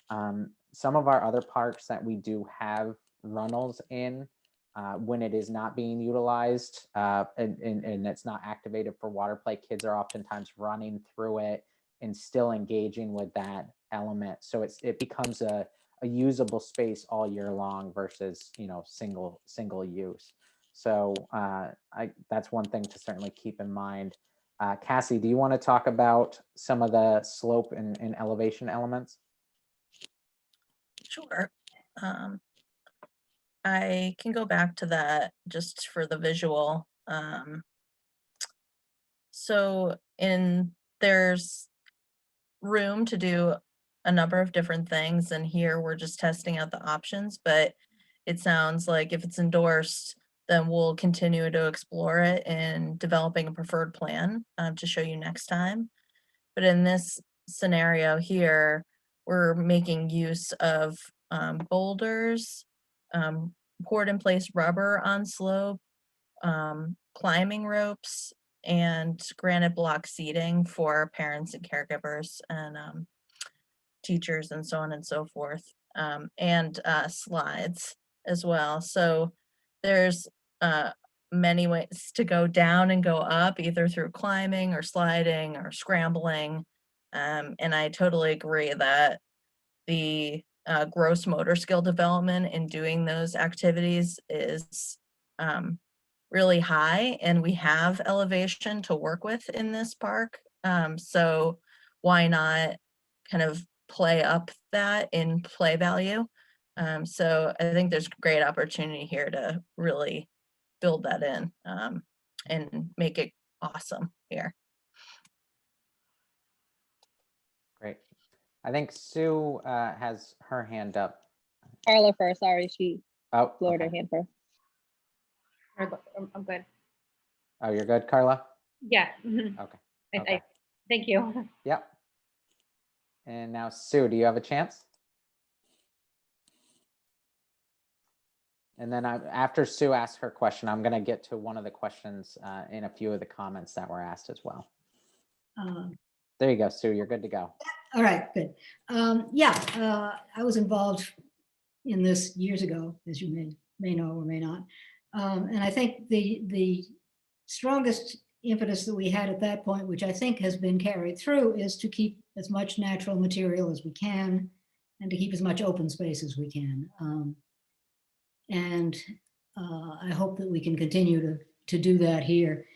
Some of our other parks that we do have runnels in, when it is not being utilized and it's not activated for water play, kids are oftentimes running through it and still engaging with that element. So it becomes a usable space all year long versus single use. So that's one thing to certainly keep in mind. Cassie, do you want to talk about some of the slope and elevation elements? Sure. I can go back to that just for the visual. So there's room to do a number of different things, and here we're just testing out the options, but it sounds like if it's endorsed, then we'll continue to explore it and developing a preferred plan to show you next time. But in this scenario here, we're making use of boulders, poured in place rubber on slope, climbing ropes, and granite block seating for parents and caregivers and teachers and so on and so forth, and slides as well. So there's many ways to go down and go up, either through climbing or sliding or scrambling. And I totally agree that the gross motor skill development in doing those activities is really high, and we have elevation to work with in this park. So why not kind of play up that in play value? So I think there's great opportunity here to really build that in and make it awesome here. Great. I think Sue has her hand up. Carla first, sorry, she Oh, lowered her okay. hand first. I'm good. Oh, you're good, Carla? Yeah. mhm. Okay. I- Okay. Thank you. Yep. And now Sue, do you have a chance? And then after Sue asks her question, I'm going to get to one of the questions in a few of the comments that were asked as well. There you go, Sue, you're good to go. All right, good. Yeah, I was involved in this years ago, as you may know or may not. And I think the strongest impetus that we had at that point, which I think has been carried through, is to keep as much natural material as we can and to keep as much open space as we can. And I hope that we can continue to do that here.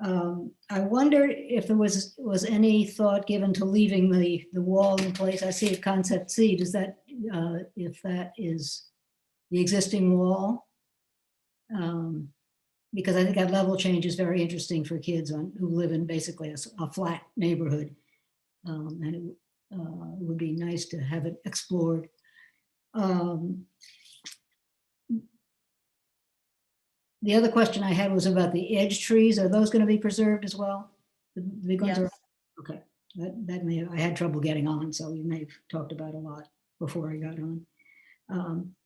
I wonder if there was any thought given to leaving the wall in place. I see a concept C. Does that, if that is the existing wall? Because I think that level change is very interesting for kids who live in basically a flat neighborhood. And it would be nice to have it explored. The other question I had was about the edge trees. Are those going to be preserved as well? The big ones are, Yes. okay. That may have, I had trouble getting on, so you may have talked about a lot before I got on.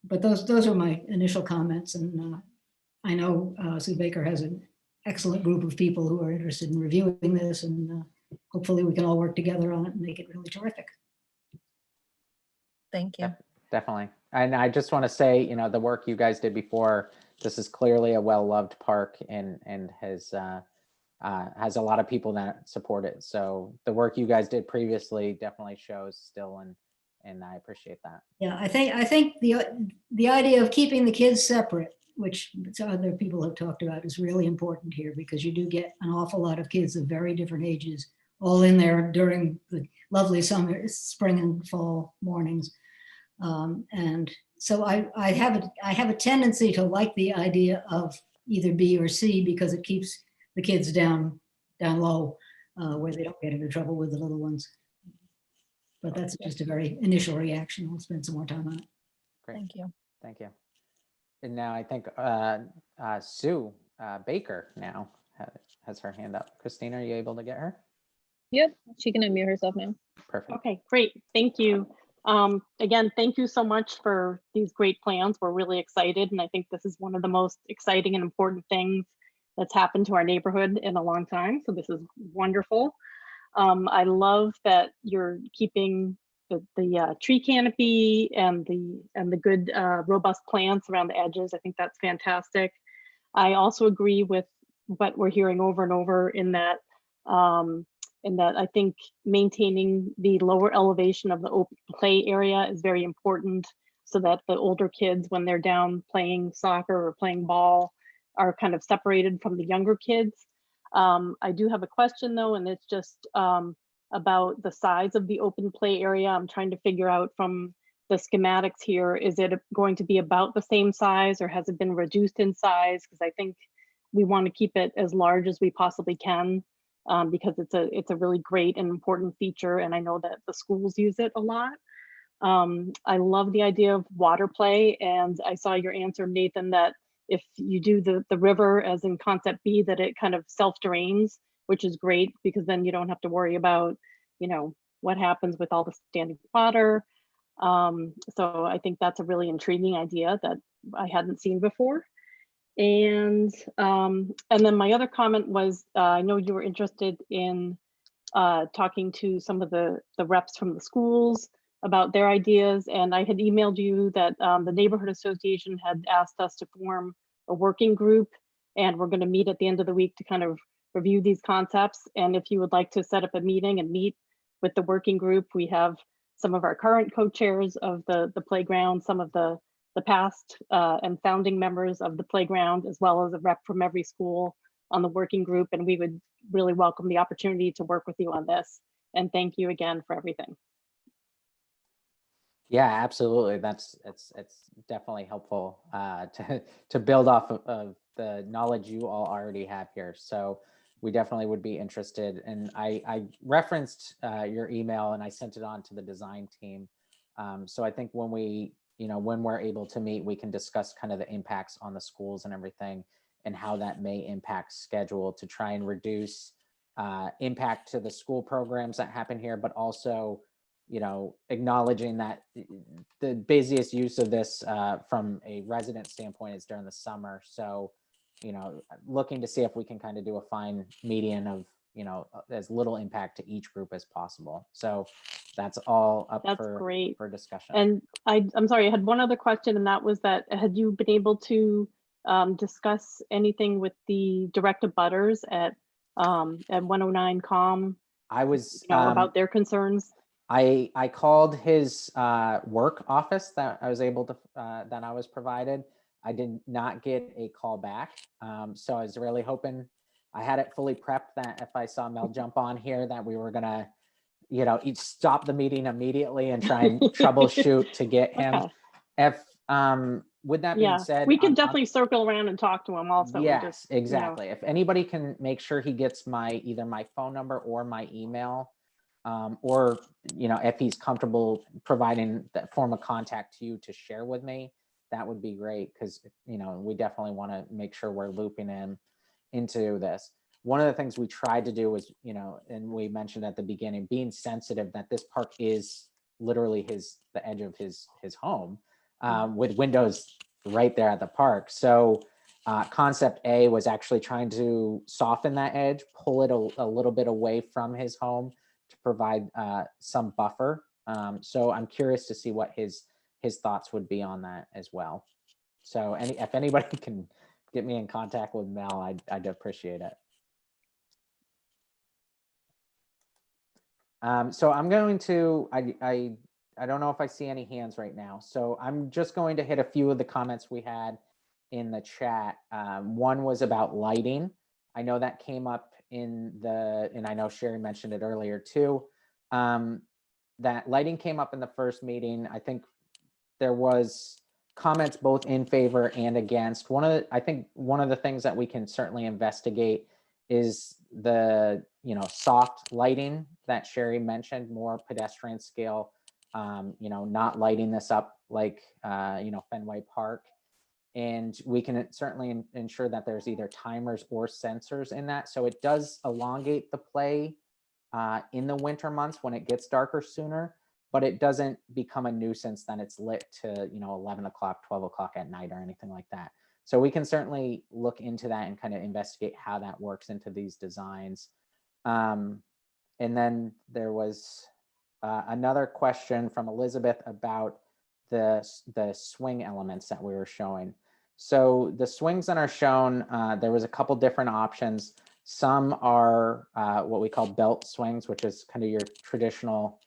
But those are my initial comments, and I know Sue Baker has an excellent group of people who are interested in reviewing this, and hopefully we can all work together on it and make it really terrific. Thank you. Definitely. And I just want to say, the work you guys did before, this is clearly a well-loved park and has a lot of people that support it. So the work you guys did previously definitely shows still, and I appreciate that. Yeah, I think the idea of keeping the kids separate, which other people have talked about, is really important here, because you do get an awful lot of kids of very different ages all in there during the lovely summer, spring and fall mornings. And so I have a tendency to like the idea of either B or C, because it keeps the kids down low where they don't get into trouble with the little ones. But that's just a very initial reaction. We'll spend some more time on it. Great. Thank you. Thank you. And now I think Sue Baker now has her hand up. Christina, are you able to get her? Yep, she can unmute herself now. Perfect. Okay, great. Thank you. Again, thank you so much for these great plans. We're really excited, and I think this is one of the most exciting and important things that's happened to our neighborhood in a long time. So this is wonderful. I love that you're keeping the tree canopy and the good robust plants around the edges. I think that's fantastic. I also agree with what we're hearing over and over in that I think maintaining the lower elevation of the open play area is very important, so that the older kids, when they're down playing soccer or playing ball, are kind of separated from the younger kids. I do have a question though, and it's just about the size of the open play area. I'm trying to figure out from the schematics here, is it going to be about the same size, or has it been reduced in size? Because I think we want to keep it as large as we possibly can. Because it's a really great and important feature, and I know that the schools use it a lot. I love the idea of water play, and I saw your answer, Nathan, that if you do the river as in concept B, that it kind of self-drains, which is great, because then you don't have to worry about, what happens with all the standing water. So I think that's a really intriguing idea that I hadn't seen before. And then my other comment was, I know you were interested in talking to some of the reps from the schools about their ideas, and I had emailed you that the neighborhood association had asked us to form a working group, and we're going to meet at the end of the week to kind of review these concepts. And if you would like to set up a meeting and meet with the working group, we have some of our current co-chairs of the playground, some of the past and founding members of the playground, as well as a rep from every school on the working group. And we would really welcome the opportunity to work with you on this. And thank you again for everything. Yeah, absolutely. It's definitely helpful to build off of the knowledge you all already have here. So we definitely would be interested. And I referenced your email and I sent it on to the design team. So I think when when we're able to meet, we can discuss kind of the impacts on the schools and everything, and how that may impact schedule to try and reduce impact to the school programs that happen here, but also acknowledging that the busiest use of this from a resident standpoint is during the summer. So, looking to see if we can kind of do a fine median of, as little impact to each group as possible. So that's all up That's for great. discussion. And I'm sorry, I had one other question, and that was that had you been able to discuss anything with the direct abutters at 109 Com I was about their concerns? I called his work office that I was able to that I was provided. I did not get a call back, so I was really hoping I had it fully prepped that if I saw Mel jump on here, that we were gonna, each stop the meeting immediately and try and troubleshoot to get him. Okay. If with that being Yeah, said, we can definitely circle around and talk to him also. Yes, just, exactly. If anybody can make sure he gets either my phone number or my email, or if he's comfortable providing that form of contact to you to share with me, that would be great, because we definitely want to make sure we're looping him into this. One of the things we tried to do was, and we mentioned at the beginning, being sensitive that this park is literally the edge of his home, with windows right there at the park. So concept A was actually trying to soften that edge, pull it a little bit away from his home to provide some buffer. So I'm curious to see what his thoughts would be on that as well. So if anybody can get me in contact with Mel, I'd appreciate it. So I'm going to, I don't know if I see any hands right now. So I'm just going to hit a few of the comments we had in the chat. One was about lighting. I know that came up and I know Sherry mentioned it earlier too. That lighting came up in the first meeting. I think there was comments both in favor and against. I think one of the things that we can certainly investigate is the soft lighting that Sherry mentioned, more pedestrian scale, not lighting this up like Fenway Park. And we can certainly ensure that there's either timers or sensors in that, so it does elongate the play in the winter months when it gets darker sooner, but it doesn't become a nuisance then it's lit to 11 o'clock, 12 o'clock at night or anything like that. So we can certainly look into that and kind of investigate how that works into these designs. And then there was another question from Elizabeth about the swing elements that we were showing. So the swings that are shown, there was a couple different options. Some are what we call belt swings, which is kind of your traditional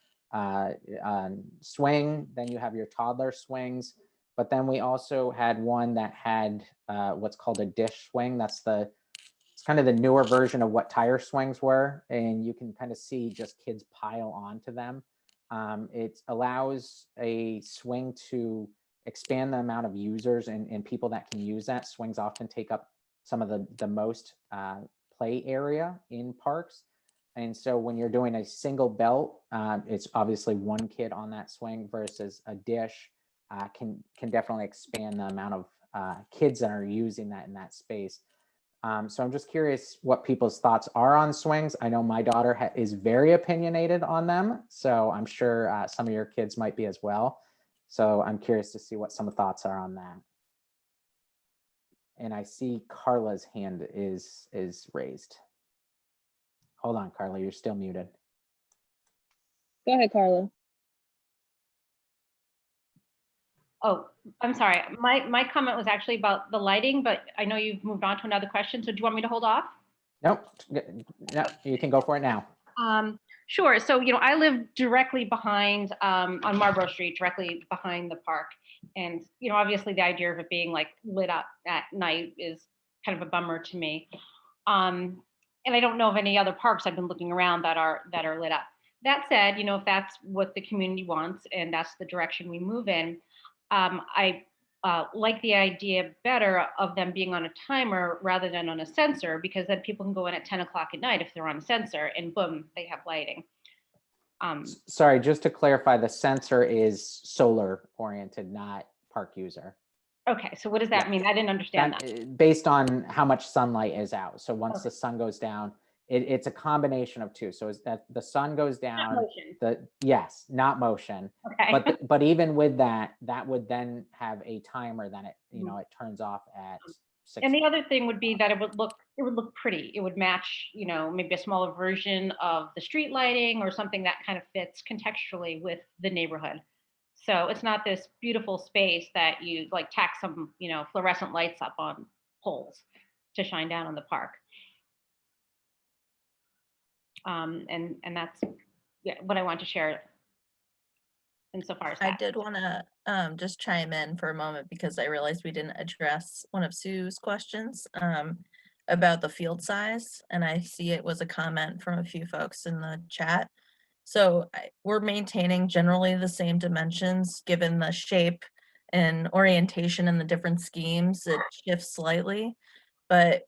swing. Then you have your toddler swings. But then we also had one that had what's called a dish swing. It's kind of the newer version of what tire swings were. And you can kind of see just kids pile onto them. It allows a swing to expand the amount of users and people that can use that. Swings often take up some of the most play area in parks. And so when you're doing a single belt, it's obviously one kid on that swing versus a dish can definitely expand the amount of kids that are using that in that space. So I'm just curious what people's thoughts are on swings. I know my daughter is very opinionated on them, so I'm sure some of your kids might be as well. So I'm curious to see what some thoughts are on that. And I see Carla's hand is raised. Hold on, Carla, you're still muted. Go ahead, Carla. Oh, I'm sorry. My comment was actually about the lighting, but I know you've moved on to another question. So do you want me to hold off? Nope. No, you can go for it now. Sure. So, I live directly behind on Marlborough Street, directly behind the park. And, obviously the idea of it being like lit up at night is kind of a bummer to me. And I don't know of any other parks I've been looking around that are lit up. That said, you know, if that's what the community wants and that's the direction we move in, I like the idea better of them being on a timer rather than on a sensor, because then people can go in at 10 o'clock at night if they're on a sensor and boom, they have lighting. Sorry, just to clarify, the sensor is solar oriented, not park user. Okay, so what does that mean? I didn't understand that. Based on how much sunlight is out. So once the sun goes down, it's a combination of two. So is that the sun goes down, yes, not motion. Okay. But even with that, that would then have a timer. Then it, you know, it turns off at 6. And the other thing would be that it would look pretty. It would match, you know, maybe a smaller version of the street lighting or something that kind of fits contextually with the neighborhood. So it's not this beautiful space that you like tack some, you know, fluorescent lights up on poles to shine down on the park. And that's what I want to share insofar as that. I did want to just chime in for a moment because I realized we didn't address one of Sue's questions about the field size, and I see it was a comment from a few folks in the chat. So we're maintaining generally the same dimensions given the shape and orientation in the different schemes. It shifts slightly, but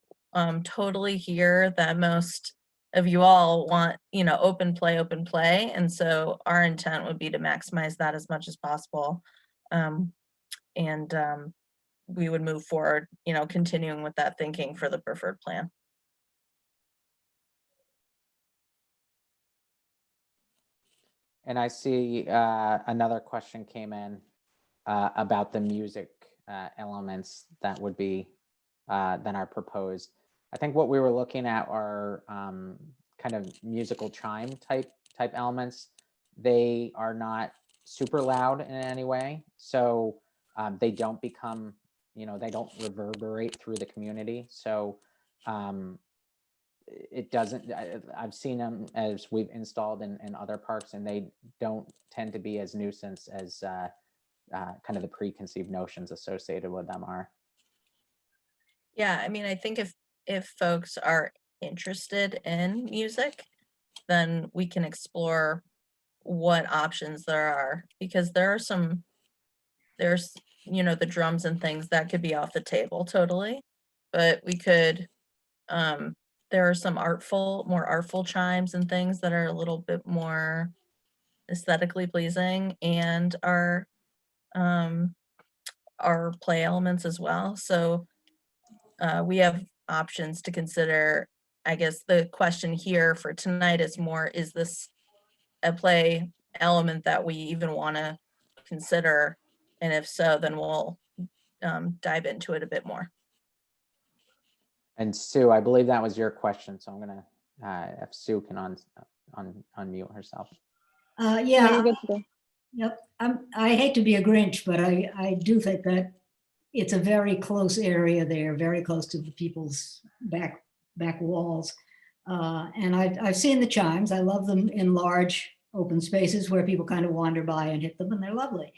totally hear that most of you all want, you know, open play. And so our intent would be to maximize that as much as possible. We would move forward, you know, continuing with that thinking for the preferred plan. And I see another question came in about the music elements that would be then are proposed. I think what we were looking at are kind of musical chime type elements. They are not super loud in any way, so they don't become, you know, they don't reverberate through the community. So it doesn't, I've seen them as we've installed in other parks, and they don't tend to be as nuisance as kind of the preconceived notions associated with them are. Yeah, I mean, I think if folks are interested in music, then we can explore what options there are, because there's, you know, the drums and things that could be off the table totally, but we could, there are some more artful chimes and things that are a little bit more aesthetically pleasing and are play elements as well. So we have options to consider. I guess the question here for tonight is more, is this a play element that we even want to consider? And if so, then we'll dive into it a bit more. And Sue, I believe that was your question, so I'm gonna if Sue can unmute herself. Yeah. Good to go. Yep. I hate to be a Grinch, but I do think that it's a very close area there, very close to the people's back walls. And I've seen the chimes. I love them in large open spaces where people kind of wander by and hit them, and they're lovely.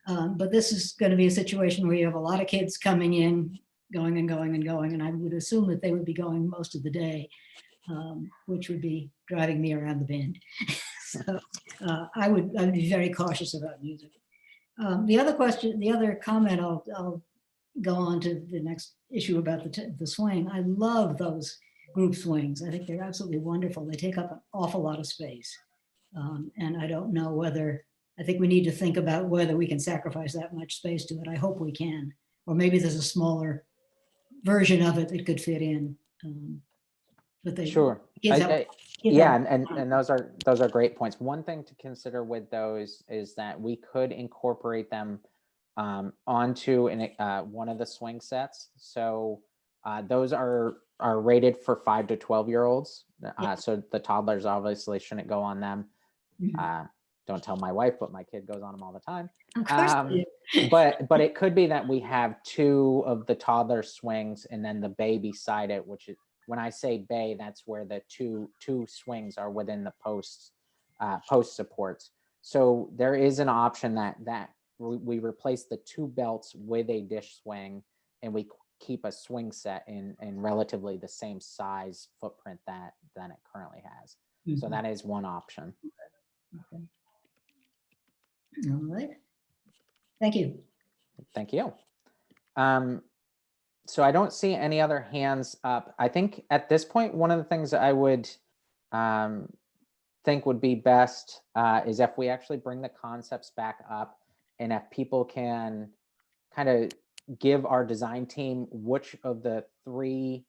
But this is going to be a situation where you have a lot of kids coming in, going and going and going, and I would assume that they would be going most of the day, which would be driving me around the bend. So I would be very cautious about music. The other comment, I'll go on to the next issue about the swing. I love those group swings. I think they're absolutely wonderful. They take up an awful lot of space. And I don't know whether, I think we need to think about whether we can sacrifice that much space to it. I hope we can. Or maybe there's a smaller version of it that could fit in. But they Sure. Yeah, and those are great points. One thing to consider with those is that we could incorporate them onto one of the swing sets. So those are rated for 5 to 12-year-olds. So the toddlers obviously shouldn't go on them. Don't tell my wife, but my kid goes on them all the time. Of course But it could be that we have 2 of the toddler swings and then the bay beside it, which is, when I say bay, that's where the two swings are within the post supports. So there is an option that we replace the 2 belts with a dish swing, and we keep a swing set in relatively the same size footprint than it currently has. So that is one option. Okay. All right. Thank you. Thank you. So I don't see any other hands up. I think at this point, one of the things that I would think would be best is if we actually bring the concepts back up, and if people can kind of give our design team which of the three,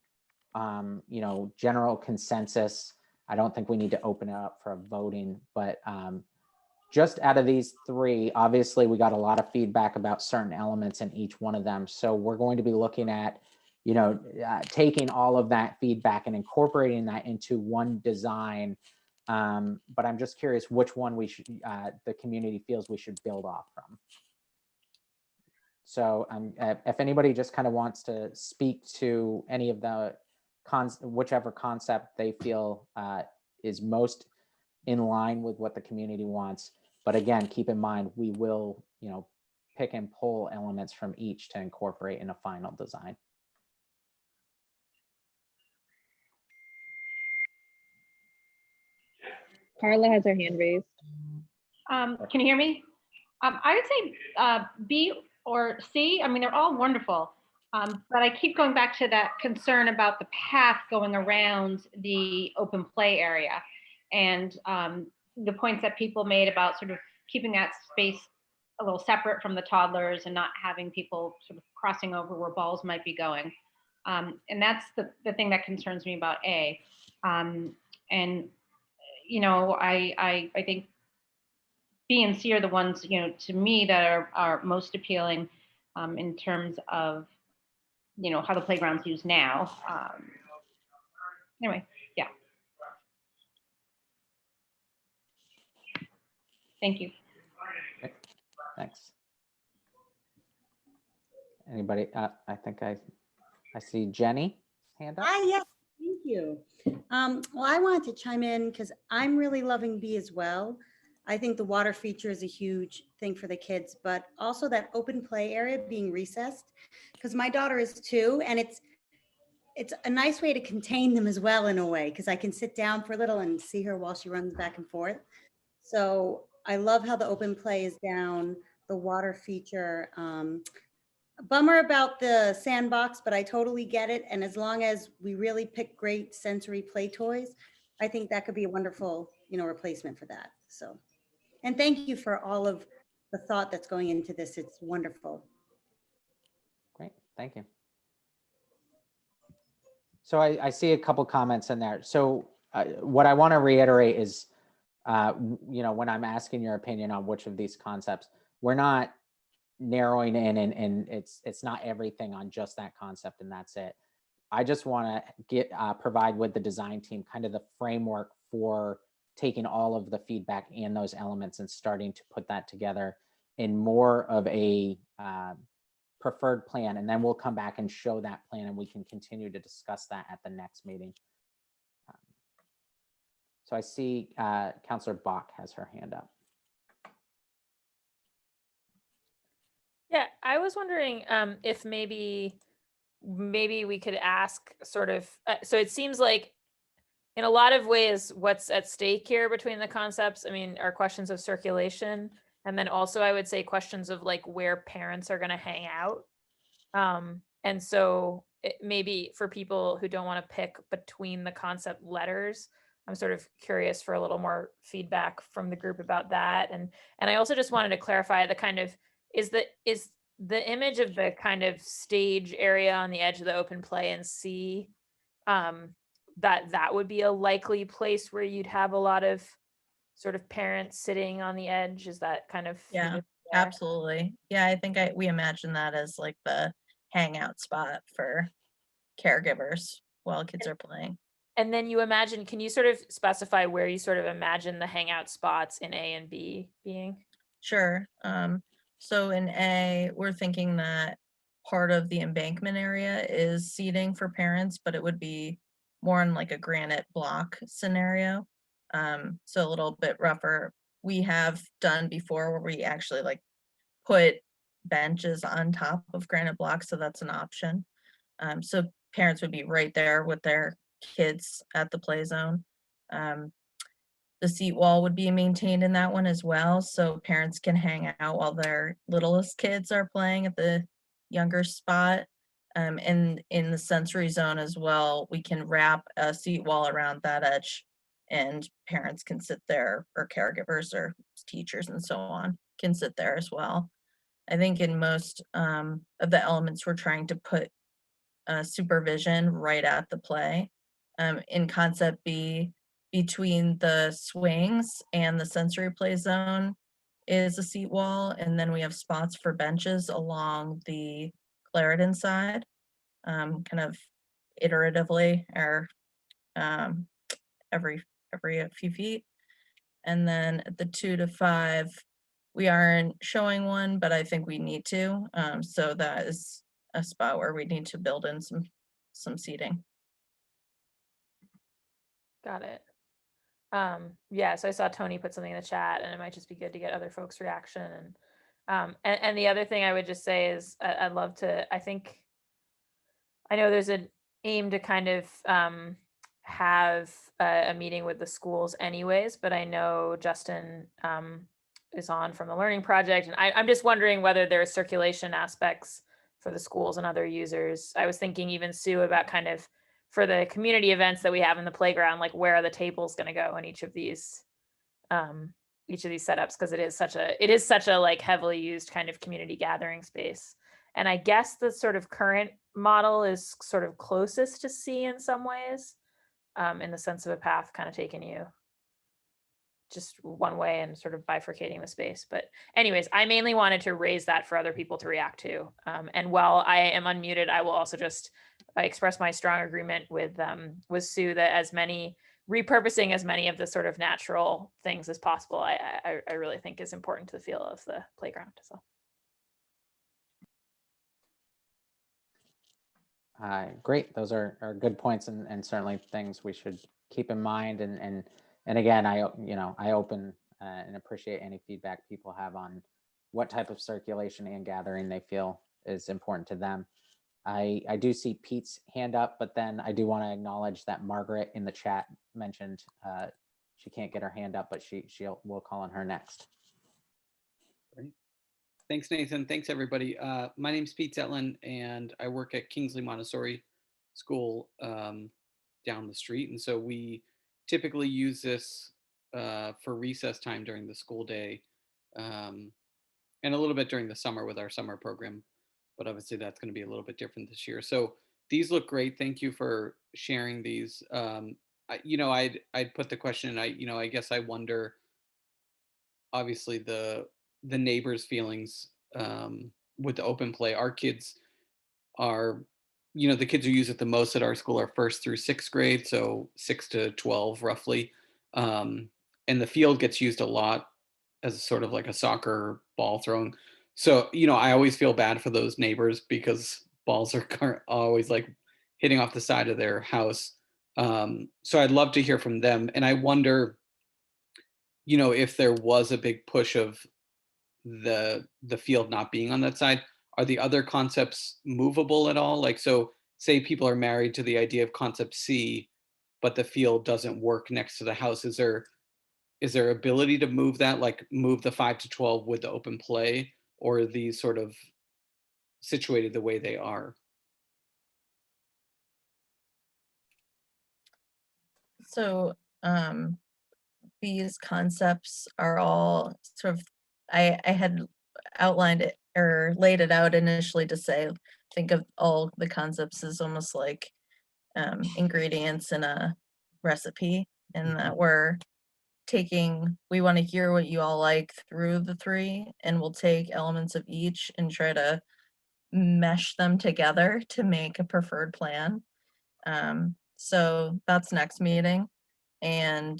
general consensus. I don't think we need to open it up for voting, but just out of these three, obviously we got a lot of feedback about certain elements in each one of them. So we're going to be looking at, taking all of that feedback and incorporating that into one design. But I'm just curious which one we should, the community feels we should build off from. So if anybody just kind of wants to speak to any of the whichever concept they feel is most in line with what the community wants. But again, keep in mind, we will, pick and pull elements from each to incorporate in a final design. Carla has her hand raised. Can you hear me? I would say B or C. I mean, they're all wonderful, but I keep going back to that concern about the path going around the open play area, and the points that people made about sort of keeping that space a little separate from the toddlers and not having people sort of crossing over where balls might be going. And that's the thing that concerns me about A. And I think B and C are the ones, to me that are most appealing in terms of, how the playground's used now. Anyway, yeah. Thank you. Okay, thanks. Anybody? I think I see Jenny hand up. Hi, yes, thank you. Well, I wanted to chime in because I'm really loving B as well. I think the water feature is a huge thing for the kids, but also that open play area being recessed, because my daughter is 2, and it's a nice way to contain them as well in a way, because I can sit down for a little and see her while she runs back and forth. So I love how the open play is down, the water feature. Bummer about the sandbox, but I totally get it. And as long as we really pick great sensory play toys, I think that could be a wonderful, replacement for that. So, and thank you for all of the thought that's going into this. It's wonderful. Great, thank you. So I see a couple comments in there. So what I want to reiterate is, when I'm asking your opinion on which of these concepts, we're not narrowing in and it's not everything on just that concept and that's it. I just want to provide with the design team kind of the framework for taking all of the feedback and those elements and starting to put that together in more of a preferred plan, and then we'll come back and show that plan and we can continue to discuss that at the next meeting. So I see Councillor Bach has her hand up. Yeah, I was wondering if maybe we could ask sort of, so it seems like in a lot of ways, what's at stake here between the concepts, are questions of circulation. And then also I would say questions of like where parents are going to hang out. And so maybe for people who don't want to pick between the concept letters, I'm sort of curious for a little more feedback from the group about that. And I also just wanted to clarify the kind of, is the image of the kind of stage area on the edge of the open play and C, that would be a likely place where you'd have a lot of sort of parents sitting on the edge? Is that kind of? Yeah, absolutely. Yeah, I think we imagine that as like the hangout spot for caregivers while kids are playing. And then can you sort of specify where you sort of imagine the hangout spots in A and B being? Sure. So in A, we're thinking that part of the embankment area is seating for parents, but it would be more in like a granite block scenario. So a little bit rougher. We have done before where we actually like put benches on top of granite blocks, so that's an option. So parents would be right there with their kids at the play zone. the seat wall would be maintained in that one as well, so parents can hang out while their littlest kids are playing at the younger spot. And in the sensory zone as well, we can wrap a seat wall around that edge, and parents can sit there, or caregivers or teachers and so on can sit there as well. I think in most of the elements, we're trying to put supervision right at the play. In concept B, between the swings and the sensory play zone is a seat wall, and then we have spots for benches along the Clarendon side, kind of iteratively, or every few feet. And then at the 2 to 5, we aren't showing one, but I think we need to. So that is a spot where we need to build in some seating. Got it. Yeah, so I saw Tony put something in the chat, and it might just be good to get other folks' reaction. And the other thing I would just say is I'd love to, I know there's an aim to kind of have a meeting with the schools anyways, but I know Justin is on from the Learning Project, and I'm just wondering whether there are circulation aspects for the schools and other users. I was thinking even Sue about kind of for the community events that we have in the playground, like where are the tables going to go in each of these setups, because it is such a like heavily used kind of community gathering space. And I guess the sort of current model is sort of closest to C in some ways, in the sense of a path kind of taking you just one way and sort of bifurcating the space. But anyways, I mainly wanted to raise that for other people to react to. And while I am unmuted, I will also just express my strong agreement with Sue that repurposing as many of the sort of natural things as possible, I really think is important to the feel of the playground. So. Great. Those are good points, and certainly things we should keep in mind. And again, I open and appreciate any feedback people have on what type of circulation and gathering they feel is important to them. I do see Pete's hand up, but then I do want to acknowledge that Margaret in the chat mentioned she can't get her hand up, but we'll call on her next. Great. Thanks, Nathan. Thanks, everybody. My name's Pete Zetlin, and I work at Kingsley Montessori School down the street. And so we typically use this for recess time during the school day, and a little bit during the summer with our summer program. But obviously that's going to be a little bit different this year. So these look great. Thank you for sharing these. I'd put the question, I guess I wonder, obviously the neighbors' feelings with the open play. Our kids are, the kids who use it the most at our school are 1st through 6th grade, so 6 to 12 roughly. And the field gets used a lot as sort of like a soccer ball throwing. So, I always feel bad for those neighbors because balls are always like hitting off the side of their house. So I'd love to hear from them. And I wonder, if there was a big push of the field not being on that side, are the other concepts movable at all? Like, so say people are married to the idea of concept C, but the field doesn't work next to the house. Is there ability to move that, like move the 5 to 12 with the open play, or are these sort of situated the way they are? So these concepts are all sort of, I had outlined it or laid it out initially to say, think of all the concepts as almost like ingredients in a recipe, and that we want to hear what you all like through the 3, and we'll take elements of each and try to mesh them together to make a preferred plan. So that's next meeting. And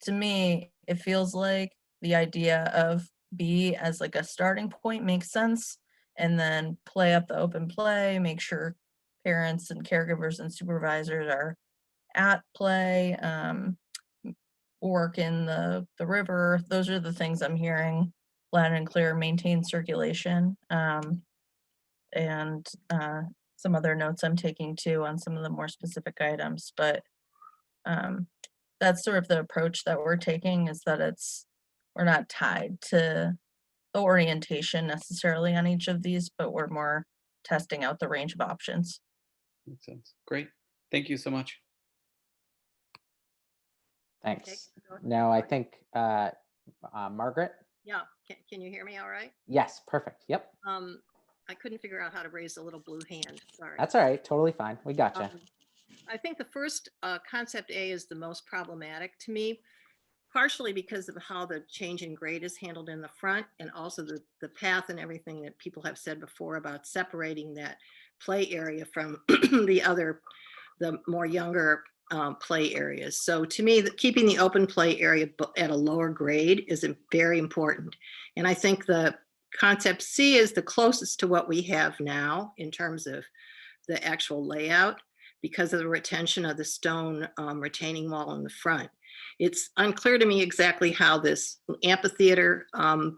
to me, it feels like the idea of B as like a starting point makes sense, and then play up the open play, make sure parents and caregivers and supervisors are at play, work in the river. Those are the things I'm hearing loud and clear. Maintain circulation, and some other notes I'm taking too on some of the more specific items. But that's sort of the approach that we're taking, is that we're not tied to the orientation necessarily on each of these, but we're more testing out the range of options. Makes sense. Great. Thank you so much. Thanks. Now I think Margaret. Yeah, can you hear me all right? Yes, perfect. Yep. I couldn't figure out how to raise the little blue hand. Sorry. That's all right. Totally fine. We gotcha. I think the first concept A is the most problematic to me, partially because of how the change in grade is handled in the front, and also the path and everything that people have said before about separating that play area from the more younger play areas. So to me, keeping the open play area at a lower grade is very important. And I think the concept C is the closest to what we have now in terms of the actual layout, because of the retention of the stone retaining wall in the front. It's unclear to me exactly how this amphitheater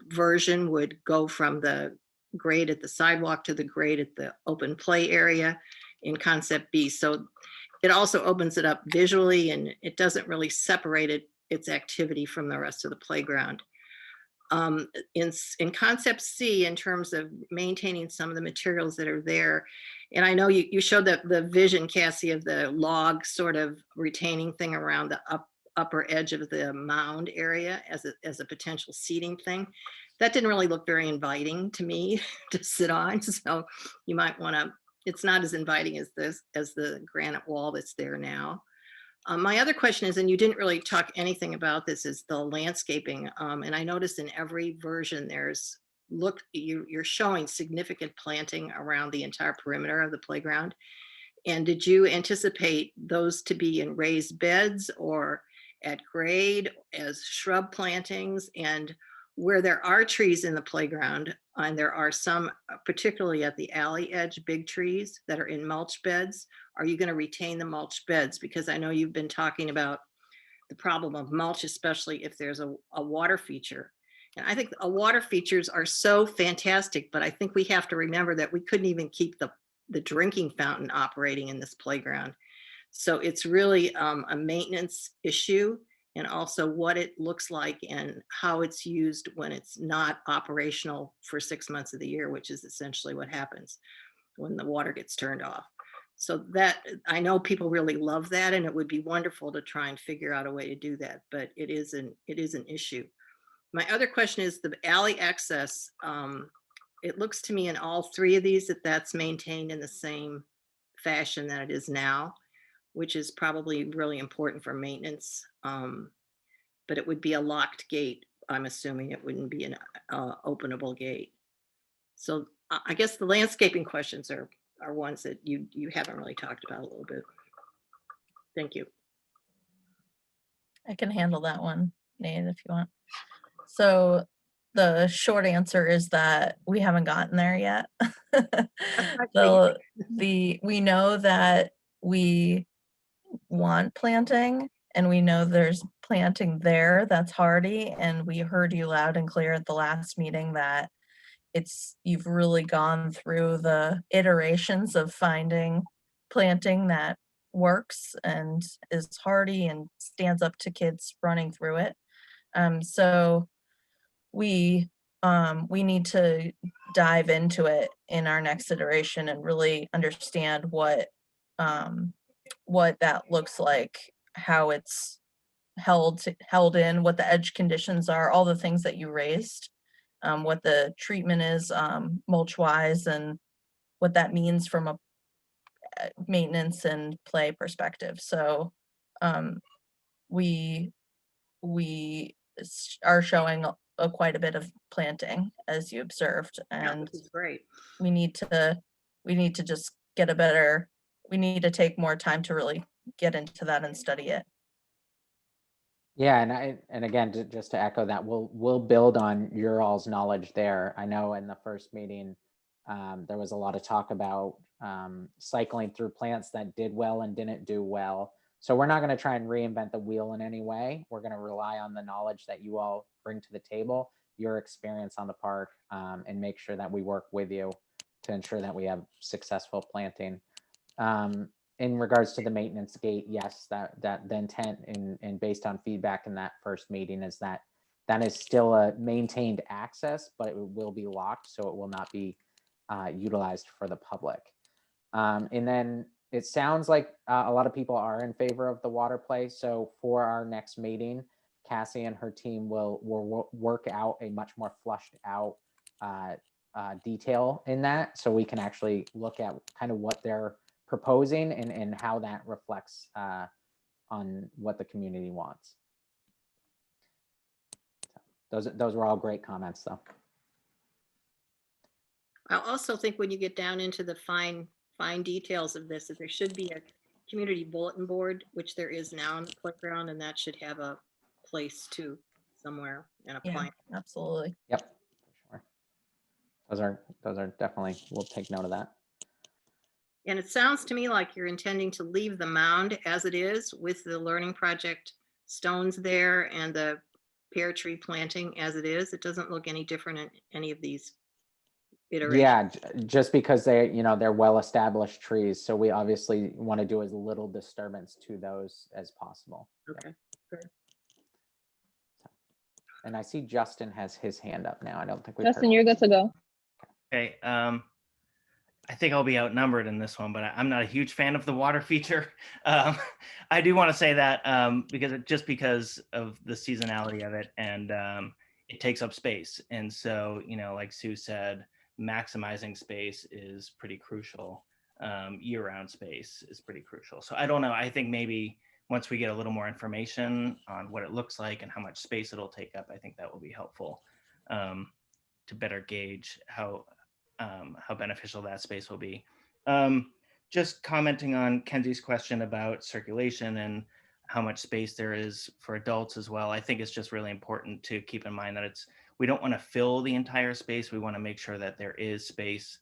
version would go from the grade at the sidewalk to the grade at the open play area in concept B. So it also opens it up visually, and it doesn't really separate its activity from the rest of the playground. In concept C, in terms of maintaining some of the materials that are there, and I know you showed the vision, Cassie, of the log sort of retaining thing around the upper edge of the mound area as a potential seating thing. That didn't really look very inviting to me to sit on. So you might want to, it's not as inviting as the granite wall that's there now. My other question is, and you didn't really talk anything about this, is the landscaping. And I noticed in every version you're showing significant planting around the entire perimeter of the playground. And did you anticipate those to be in raised beds or at grade as shrub plantings? And where there are trees in the playground, and there are some, particularly at the alley edge, big trees that are in mulch beds, are you going to retain the mulch beds? Because I know you've been talking about the problem of mulch, especially if there's a water feature. And I think water features are so fantastic, but I think we have to remember that we couldn't even keep the drinking fountain operating in this playground. So it's really a maintenance issue, and also what it looks like and how it's used when it's not operational for 6 months of the year, which is essentially what happens when the water gets turned off. So that, I know people really love that, and it would be wonderful to try and figure out a way to do that, but it is an issue. My other question is the alley access. It looks to me in all three of these that's maintained in the same fashion that it is now, which is probably really important for maintenance. But it would be a locked gate. I'm assuming it wouldn't be an openable gate. So I guess the landscaping questions are ones that you haven't really talked about a little bit. Thank you. I can handle that one, Nate, if you want. So the short answer is that we haven't gotten there yet. We know that we want planting, and we know there's planting there that's hardy, and we heard you loud and clear at the last meeting that you've really gone through the iterations of finding planting that works and is hardy and stands up to kids running through it. So we need to dive into it in our next iteration and really understand what that looks like, how it's held in, what the edge conditions are, all the things that you raised, what the treatment is mulch wise, and what that means from a maintenance and play perspective. So we are showing quite a bit of planting, as you observed, and which is great. We need to just we need to take more time to really get into that and study it. Yeah, and again, just to echo that, we'll build on your all's knowledge there. I know in the first meeting, there was a lot of talk about cycling through plants that did well and didn't do well. So we're not going to try and reinvent the wheel in any way. We're going to rely on the knowledge that you all bring to the table, your experience on the park, and make sure that we work with you to ensure that we have successful planting. in regards to the maintenance gate, yes, that the intent and based on feedback in that first meeting is that is still a maintained access, but it will be locked, so it will not be utilized for the public. And then it sounds like a lot of people are in favor of the water play. So for our next meeting, Cassie and her team will work out a much more flushed out detail in that, so we can actually look at kind of what they're proposing and how that reflects on what the community wants. Those were all great comments, though. I also think when you get down into the fine details of this, that there should be a community bulletin board, which there is now in the playground, and that should have a place too somewhere and a Yeah, plan. absolutely. Yep, for sure. Those are definitely, we'll take note of that. And it sounds to me like you're intending to leave the mound as it is with the learning project stones there and the pear tree planting as it is. It doesn't look any different in any of these iterations. Yeah, just because they're well-established trees, so we obviously want to do as little disturbance to those as possible. Okay, good. And I see Justin has his hand up now. I don't think we've Justin, heard. you're good to go. Okay. I think I'll be outnumbered in this one, but I'm not a huge fan of the water feature. I do want to say that because of the seasonality of it, and it takes up space. And so, like Sue said, maximizing space is pretty crucial. Year-round space is pretty crucial. So I don't know. I think maybe once we get a little more information on what it looks like and how much space it'll take up, I think that will be helpful to better gauge how beneficial that space will be. Just commenting on Kenzie's question about circulation and how much space there is for adults as well. I think it's just really important to keep in mind that we don't want to fill the entire space. We want to make sure that there is space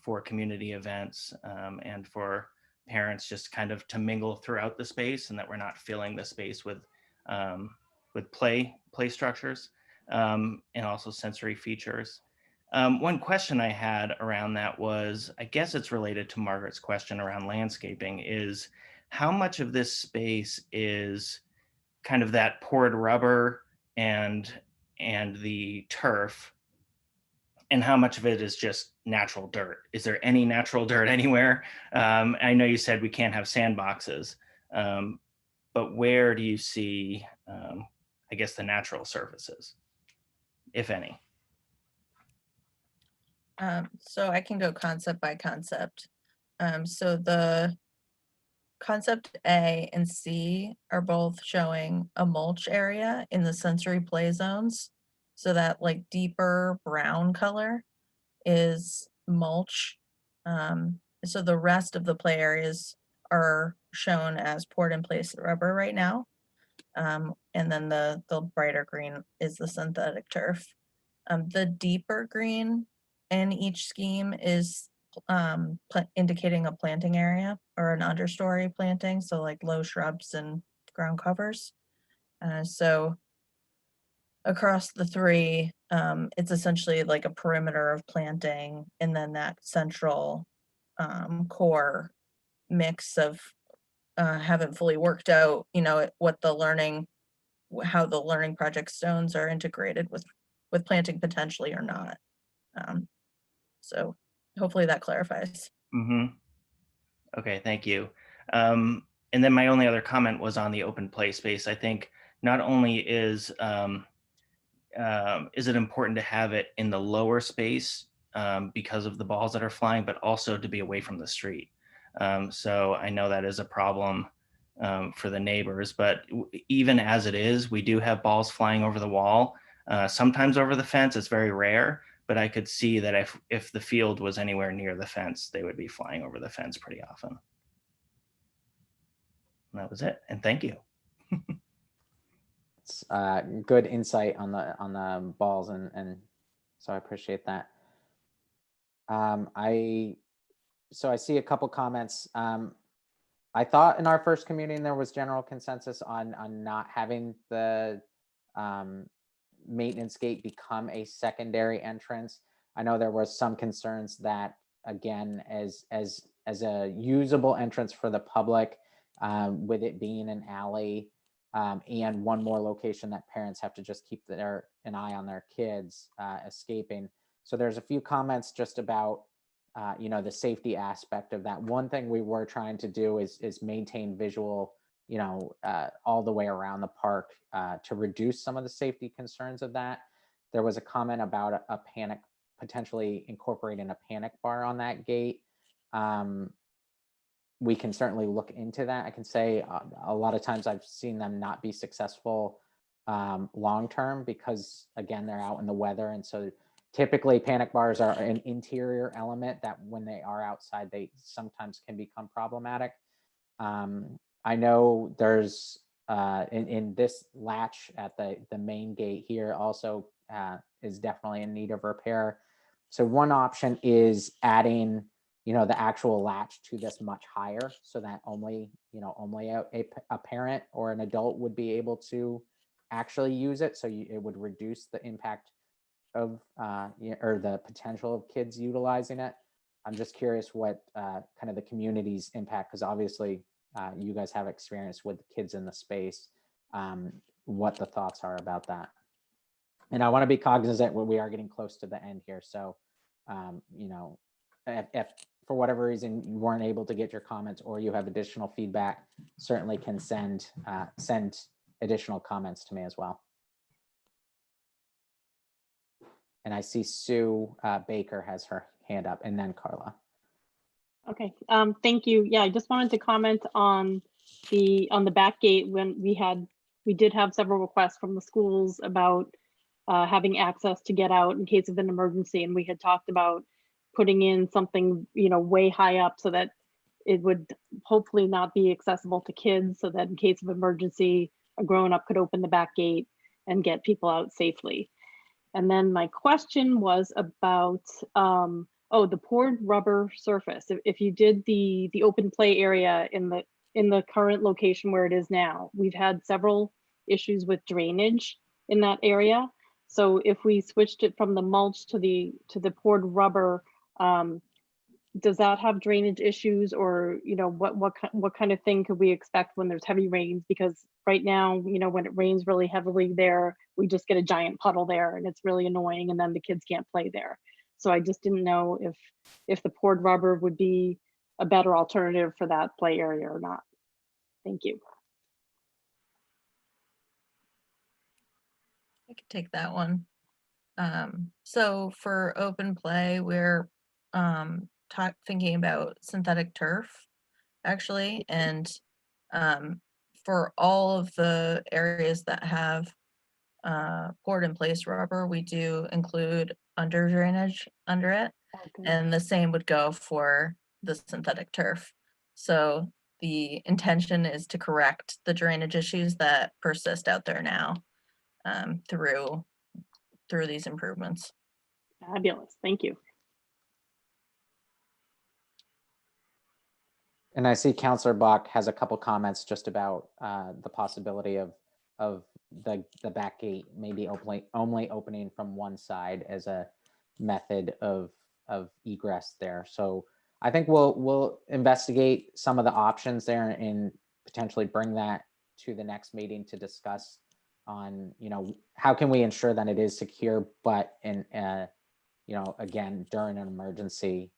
for community events and for parents just kind of to mingle throughout the space, and that we're not filling the space with play structures and also sensory features. One question I had around that was, I guess it's related to Margaret's question around landscaping, is how much of this space is kind of that poured rubber and the turf, and how much of it is just natural dirt? Is there any natural dirt anywhere? I know you said we can't have sandboxes, but where do you see, I guess, the natural surfaces, if any? So I can go concept by concept. So the concept A and C are both showing a mulch area in the sensory play zones. So that like deeper brown color is mulch. So the rest of the play areas are shown as poured in place rubber right now. And then the brighter green is the synthetic turf. The deeper green in each scheme is indicating a planting area or an understory planting, so like low shrubs and ground covers. So across the three, it's essentially like a perimeter of planting, and then that central core mix of haven't fully worked out, what the learning, how the learning project stones are integrated with planting potentially or not. So hopefully that clarifies. Mm-hmm. Okay, thank you. And then my only other comment was on the open play space. I think not only is it important to have it in the lower space because of the balls that are flying, but also to be away from the street. So I know that is a problem for the neighbors, but even as it is, we do have balls flying over the wall, sometimes over the fence. It's very rare, but I could see that if the field was anywhere near the fence, they would be flying over the fence pretty often. And that was it. And thank you. It's good insight on the balls, and so I appreciate that. I see a couple comments. I thought in our first community there was general consensus on not having the maintenance gate become a secondary entrance. I know there was some concerns that, again, as as a usable entrance for the public, with it being an alley, and one more location that parents have to just keep an eye on their kids escaping. So there's a few comments just about the safety aspect of that. One thing we were trying to do is maintain visual, all the way around the park to reduce some of the safety concerns of that. There was a comment about a panic, potentially incorporating a panic bar on that gate. We can certainly look into that. I can say a lot of times I've seen them not be successful long-term because, again, they're out in the weather. And so typically panic bars are an interior element that when they are outside, they sometimes can become problematic. I know there's in this latch at the main gate here also is definitely in need of repair. So one option is adding, the actual latch to this much higher so that only a parent or an adult would be able to actually use it. So it would reduce the impact of or the potential of kids utilizing it. I'm just curious what kind of the community's impact, because obviously you guys have experience with kids in the space, what the thoughts are about that. And I want to be cognizant when we are getting close to the end here. So, if for whatever reason you weren't able to get your comments or you have additional feedback, certainly can send additional comments to me as well. And I see Sue Baker has her hand up, and then Carla. Okay, thank you. Yeah, I just wanted to comment on the back gate when we did have several requests from the schools about having access to get out in case of an emergency, and we had talked about putting in something way high up so that it would hopefully not be accessible to kids, so that in case of emergency, a grown-up could open the back gate and get people out safely. And then my question was about the poured rubber surface. If you did the open play area in the current location where it is now, we've had several issues with drainage in that area. So if we switched it from the mulch to the poured rubber, does that have drainage issues, or what kind of thing could we expect when there's heavy rains? Because right now, when it rains really heavily there, we just get a giant puddle there and it's really annoying, and then the kids can't play there. So I just didn't know if the poured rubber would be a better alternative for that play area or not. Thank you. I could take that one. So for open play, we're thinking about synthetic turf, actually, and for all of the areas that have poured in place rubber, we do include under drainage under it, and the same would go for the synthetic turf. So the intention is to correct the drainage issues that persist out there now through these improvements. Fabulous, thank you. And I see Councillor Bach has a couple comments just about the possibility of the back gate maybe only opening from one side as a method of egress there. So I think we'll investigate some of the options there and potentially bring that to the next meeting to discuss on, how can we ensure that it is secure, but again, during an emergency,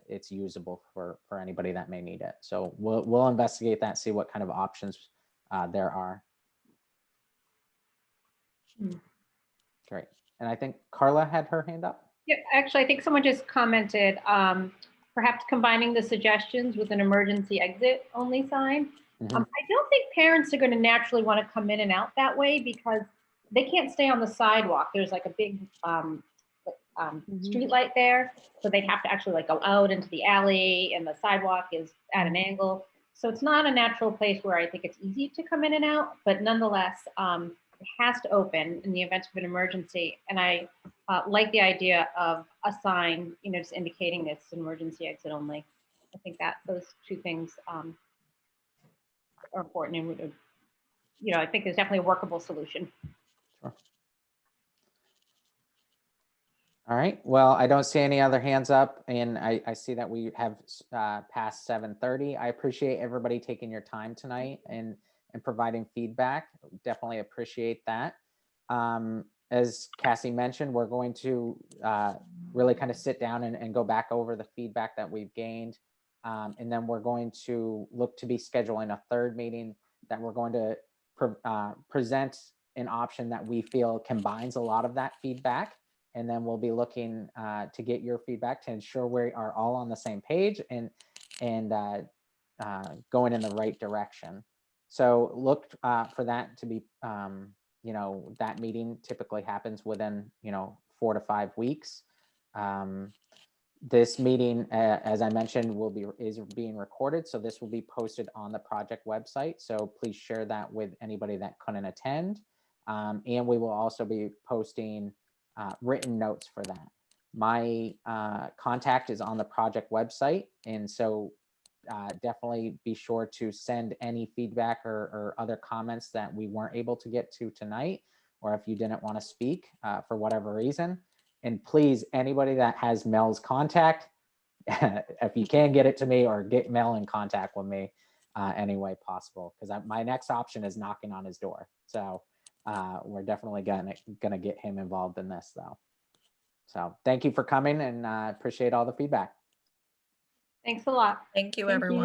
it's usable for anybody that may need it. So we'll investigate that, see what kind of options there are. Great. And I think Carla had her hand up. Yeah, actually, I think someone just commented, perhaps combining the suggestions with an emergency exit only sign. I don't think parents are going to naturally want to come in and out that way because they can't stay on the sidewalk. There's like a big street light there. So they'd have to actually go out into the alley, and the sidewalk is at an angle. So it's not a natural place where I think it's easy to come in and out, but nonetheless, it has to open in the event of an emergency. And I like the idea of a sign, just indicating it's an emergency exit only. I think that those two things are important, and would, I think there's definitely a workable solution. Sure. All right, well, I don't see any other hands up, and I see that we have past 7:30. I appreciate everybody taking your time tonight and providing feedback. Definitely appreciate that. As Cassie mentioned, we're going to really kind of sit down and go back over the feedback that we've gained. And then we're going to look to be scheduling a third meeting that we're going to present an option that we feel combines a lot of that feedback. And then we'll be looking to get your feedback to ensure we are all on the same page and going in the right direction. So look for that to be, that meeting typically happens within, 4 to 5 weeks. This meeting, as I mentioned, is being recorded. So this will be posted on the project website. So please share that with anybody that couldn't attend. And we will also be posting written notes for that. My contact is on the project website. And so definitely be sure to send any feedback or other comments that we weren't able to get to tonight, or if you didn't want to speak for whatever reason. And please, anybody that has Mel's contact, if you can get it to me or get Mel in contact with me any way possible, because my next option is knocking on his door. So we're definitely gonna get him involved in this though. So thank you for coming, and appreciate all the feedback. Thanks a lot. Thank you, Thank everyone.